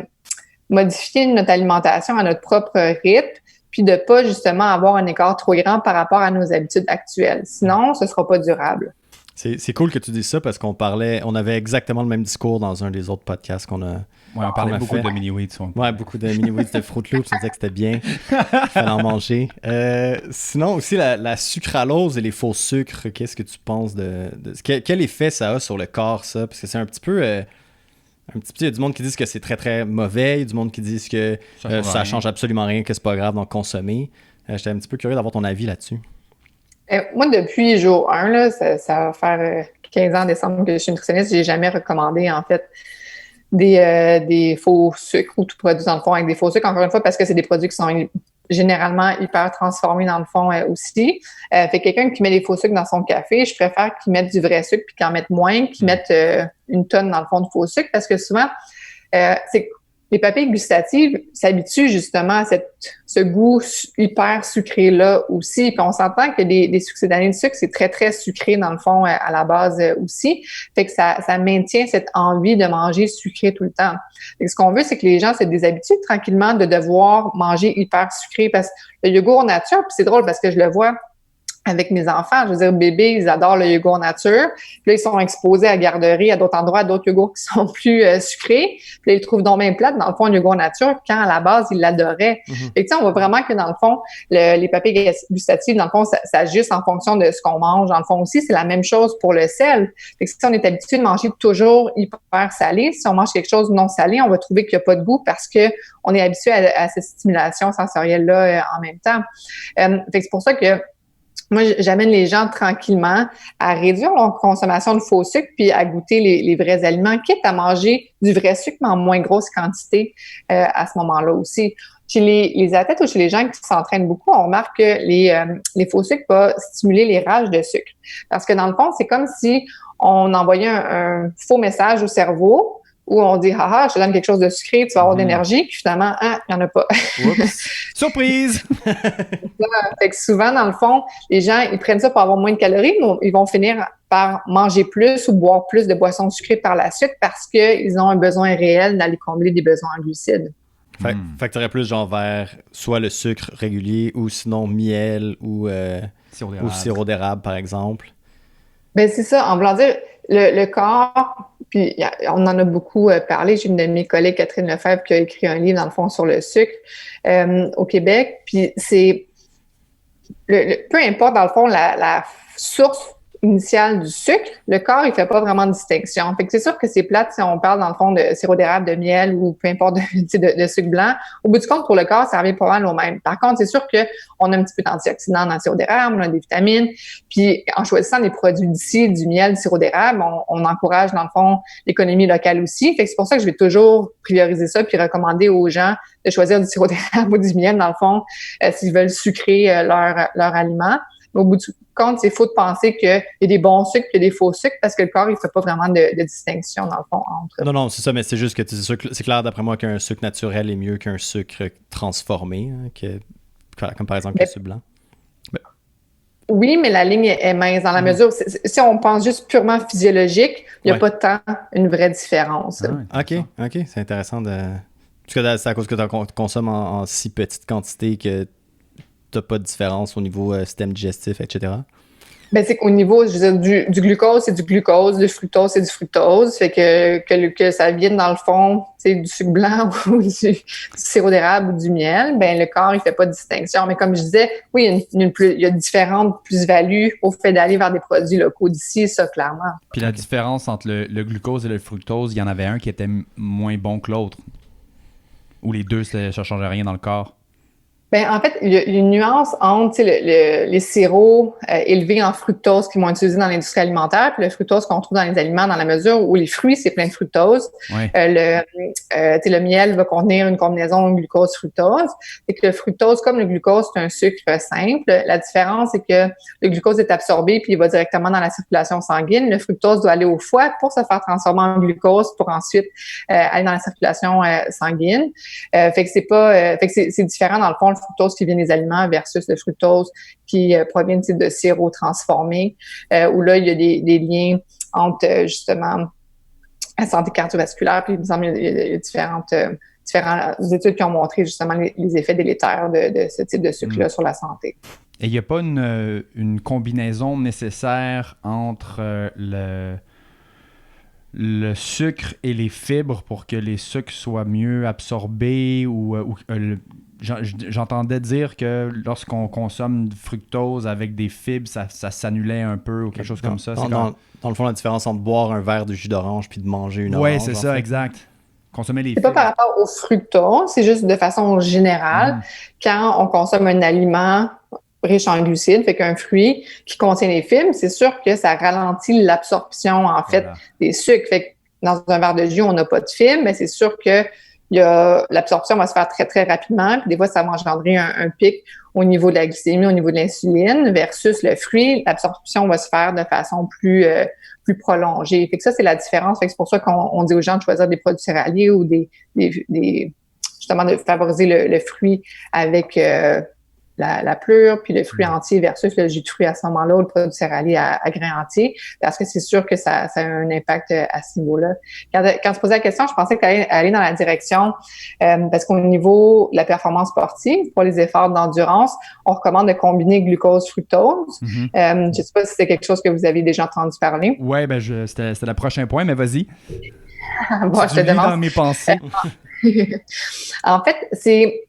modifier notre alimentation à notre propre rythme, puis de pas justement avoir un écart trop grand par rapport à nos habitudes actuelles. Sinon, ce sera pas durable. C'est cool que tu dises ça parce qu'on avait exactement le même discours dans un des autres podcasts qu'on a. Ouais, on parlait beaucoup de mini-wheats. Ouais, beaucoup de mini-wheats de Fruit Loops. On disait que c'était bien. Il fallait en manger. Sinon, aussi, la sucralose et les faux sucres, qu'est-ce que tu penses quel effet ça a sur le corps, ça? Parce que c'est un petit peu... il y a du monde qui disent que c'est très, très mauvais. Il y a du monde qui disent que ça change absolument rien, que c'est pas grave d'en consommer. J'étais un petit peu curieux d'avoir ton avis là-dessus. Moi, depuis jour 1, là, ça va faire 15 ans en décembre que je suis nutritionniste, j'ai jamais recommandé, en fait, des faux sucres ou tout produit dans le fond avec des faux sucres, encore une fois, parce que c'est des produits qui sont généralement hyper transformés dans le fond aussi. Fait que quelqu'un qui met des faux sucres dans son café, je préfère qu'il mette du vrai sucre puis qu'il en mette moins, qu'il mette une tonne dans le fond de faux sucre parce que souvent, les papilles gustatives s'habituent justement à ce goût hyper sucré-là aussi. Puis on s'entend que des succédanés de sucre, c'est très, très sucré dans le fond à la base aussi. Fait que ça maintient cette envie de manger sucré tout le temps. Fait que ce qu'on veut, c'est que les gens se déshabituent tranquillement de devoir manger hyper sucré parce que le yogourt nature, puis c'est drôle parce que je le vois avec mes enfants, je veux dire, bébés, ils adorent le yogourt nature. Puis là, ils sont exposés à la garderie, à d'autres endroits, à d'autres yogourts qui sont plus sucrés. Puis là, ils trouvent donc bien plate, dans le fond, le yogourt nature, quand à la base, ils l'adoraient. Fait que, tu sais, on voit vraiment que, dans le fond, les papilles gustatives, dans le fond, ça s'ajuste en fonction de ce qu'on mange. Dans le fond aussi, c'est la même chose pour le sel. Fait que si on est habitué de manger toujours hyper salé, si on mange quelque chose non salé, on va trouver qu'il n'y a pas de goût parce que on est habitué à cette stimulation sensorielle-là en même temps. Fait que c'est pour ça que moi, j'amène les gens tranquillement à réduire leur consommation de faux sucre puis à goûter les vrais aliments, quitte à manger du vrai sucre, mais en moins grosse quantité à ce moment-là aussi. Chez les athlètes ou chez les gens qui s'entraînent beaucoup, on remarque que les faux sucres vont stimuler les rages de sucre. Parce que dans le fond, c'est comme si on envoyait un faux message au cerveau où on dit « Haha, je te donne quelque chose de sucré, tu vas avoir de l'énergie », puis finalement, il n'y en a pas. Surprise! Fait que souvent, dans le fond, les gens, ils prennent ça pour avoir moins de calories, mais ils vont finir par manger plus ou boire plus de boissons sucrées par la suite parce qu'ils ont un besoin réel d'aller combler des besoins en glucides. Fait que t'aurais plus genre vers soit le sucre régulier ou sinon miel ou sirop d'érable, par exemple. Ben c'est ça. En voulant dire, le corps, puis on en a beaucoup parlé. J'ai une de mes collègues, Catherine Lefebvre, qui a écrit un livre, dans le fond, sur le sucre au Québec. Puis c'est... peu importe, dans le fond, la source initiale du sucre, le corps, il fait pas vraiment de distinction. Fait que c'est sûr que c'est plate si on parle, dans le fond, de sirop d'érable, de miel ou peu importe de sucre blanc. Au bout du compte, pour le corps, ça revient pas mal au même. Par contre, c'est sûr qu'on a un petit peu d'antioxydants dans le sirop d'érable, on a des vitamines. Puis, en choisissant des produits d'ici, du miel, du sirop d'érable, on encourage, dans le fond, l'économie locale aussi. Fait que c'est pour ça que je vais toujours prioriser ça puis recommander aux gens de choisir du sirop d'érable ou du miel, dans le fond, s'ils veulent sucrer leur aliment. Mais au bout du compte, c'est faux de penser qu'il y a des bons sucres et des faux sucres parce que le corps, il fait pas vraiment de distinction, dans le fond, entre... Non, c'est ça, mais c'est juste que c'est clair, d'après moi, qu'un sucre naturel est mieux qu'un sucre transformé, comme par exemple le sucre blanc. Oui, mais la ligne est mince dans la mesure... Si on pense juste purement physiologique, il n'y a pas tant une vraie différence. OK, c'est intéressant de... Parce que c'est à cause que tu consommes en si petite quantité que t'as pas de différence au niveau système digestif, etc. Ben, c'est qu'au niveau, je veux dire, du glucose, c'est du glucose, du fructose, c'est du fructose. Fait que ça vienne, dans le fond, c'est du sucre blanc ou du sirop d'érable ou du miel, ben, le corps, il fait pas de distinction. Mais comme je disais, oui, il y a différentes plus-values au fait d'aller vers des produits locaux d'ici, ça, clairement. Puis la différence entre le glucose et le fructose, il y en avait un qui était moins bon que l'autre. Ou les deux, ça changeait rien dans le corps. Ben, en fait, il y a une nuance entre les sirops élevés en fructose qui vont être utilisés dans l'industrie alimentaire, puis le fructose qu'on trouve dans les aliments, dans la mesure où les fruits, c'est plein de fructose. Ouais. Le miel va contenir une combinaison glucose-fructose. Et que le fructose, comme le glucose, c'est un sucre simple. La différence, c'est que le glucose est absorbé puis il va directement dans la circulation sanguine. Le fructose doit aller au foie pour se faire transformer en glucose pour ensuite aller dans la circulation sanguine. Fait que c'est différent dans le fond, le fructose qui vient des aliments versus le fructose qui provient de sirop transformé, où là, il y a des liens entre, justement, la santé cardiovasculaire, puis il me semble qu'il y a différentes études qui ont montré, justement, les effets délétères de ce type de sucre-là sur la santé. Et il n'y a pas une combinaison nécessaire entre le sucre et les fibres pour que les sucres soient mieux absorbés j'entendais dire que lorsqu'on consomme du fructose avec des fibres, ça s'annulait un peu ou quelque chose comme ça. Dans le fond, la différence entre boire un verre de jus d'orange puis de manger une orange. Oui, c'est ça, exact. Consommer les c'est fibres. Pas par rapport au fructose, c'est juste de façon générale. Quand on consomme un aliment riche en glucides, fait qu'un fruit qui contient les fibres, c'est sûr que ça ralentit l'absorption, en fait, des sucres. Fait que dans un verre de jus, on n'a pas de fibres, mais c'est sûr que l'absorption va se faire très, très rapidement. Puis des fois, ça va engendrer un pic au niveau de la glycémie, au niveau de l'insuline, versus le fruit, l'absorption va se faire de façon plus prolongée. Fait que ça, c'est la différence. Fait que c'est pour ça qu'on dit aux gens de choisir des produits céréaliers ou justement de favoriser le fruit avec la pleure, puis le fruit entier versus le jus de fruit à ce moment-là ou le produit céréalier à grains entiers, parce que c'est sûr que ça a un impact à ce niveau-là. Quand tu posais la question, je pensais que tu allais aller dans la direction, parce qu'au niveau de la performance sportive, pour les efforts d'endurance, on recommande de combiner glucose-fructose. Je ne sais pas si c'est quelque chose que vous avez déjà entendu parler. Oui, c'était le prochain point, mais vas-y. Bon, je te demande. Dans mes pensées. En fait, c'est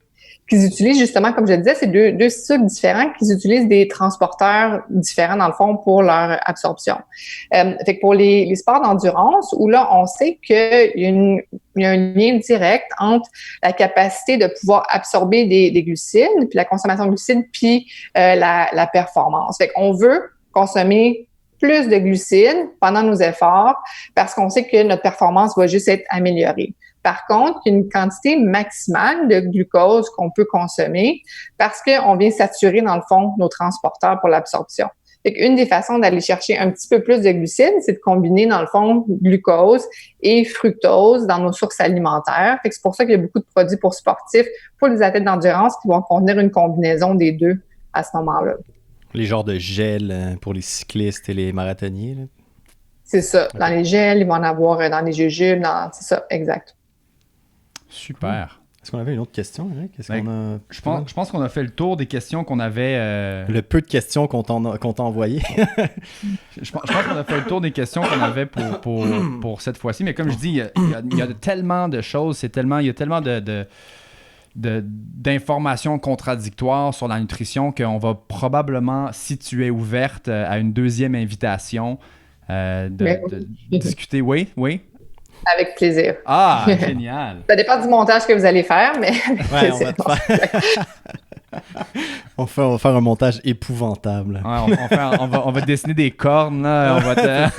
qu'ils utilisent justement, comme je le disais, c'est deux cycles différents, qu'ils utilisent des transporteurs différents dans le fond pour leur absorption. Fait que pour les sports d'endurance, où là, on sait qu'il y a un lien direct entre la capacité de pouvoir absorber des glucides, puis la consommation de glucides, puis la performance. Fait qu'on veut consommer plus de glucides pendant nos efforts parce qu'on sait que notre performance va juste être améliorée. Par contre, il y a une quantité maximale de glucose qu'on peut consommer parce qu'on vient saturer, dans le fond, nos transporteurs pour l'absorption. Fait qu'une des façons d'aller chercher un petit peu plus de glucides, c'est de combiner, dans le fond, glucose et fructose dans nos sources alimentaires. Fait que c'est pour ça qu'il y a beaucoup de produits pour sportifs, pour les athlètes d'endurance, qui vont contenir une combinaison des deux à ce moment-là. Les genres de gel pour les cyclistes et les marathoniers. Là. C'est ça. Dans les gels, ils vont en avoir dans les jujubes. C'est ça, exact. Super. Est-ce qu'on avait une autre question, Eric? Je pense qu'on a fait le tour des questions qu'on avait... Le peu de questions qu'on t'a envoyées. je pense qu'on a fait le tour des questions qu'on avait pour cette fois-ci. Mais comme je dis, il y a tellement de choses. Il y a tellement d'informations contradictoires sur la nutrition qu'on va probablement, si tu es ouverte à une deuxième invitation, de discuter. Oui. Avec plaisir. Ah, génial. Ça dépend du montage que vous allez faire, mais... Ouais, on va faire un montage épouvantable. Ouais, on va dessiner des cornes. Là,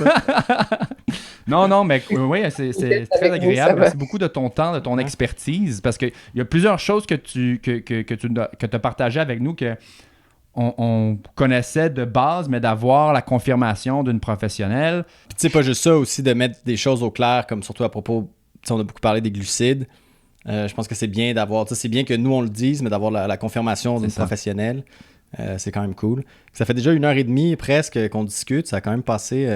Non, mais oui, c'est très agréable. Merci beaucoup de ton temps, de ton expertise, parce qu'il y a plusieurs choses que tu as partagées avec nous que on connaissait de base, mais d'avoir la confirmation d'une professionnelle. Puis tu sais, pas juste ça, aussi de mettre des choses au clair, comme surtout à propos, on a beaucoup parlé des glucides. Je pense que c'est bien d'avoir, c'est bien que nous on le dise, mais d'avoir la confirmation d'une professionnelle. C'est quand même cool. Ça fait déjà 1h30 presque qu'on discute, ça a quand même passé...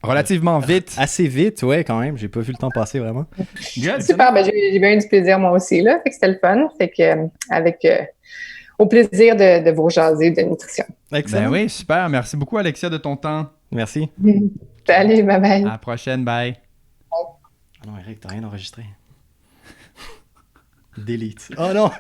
relativement vite. Assez vite, ouais, quand même. J'ai pas vu le temps passer, vraiment. Super, j'ai bien eu du plaisir moi aussi, là. Fait que c'était le fun. Fait que, au plaisir de vous jaser de nutrition. Excellent. Ben oui, super. Merci beaucoup, Alexia, de ton temps. Merci. Salut, bye-bye. À la prochaine, bye. Ah non, Eric, t'as rien enregistré. Delete. Oh non!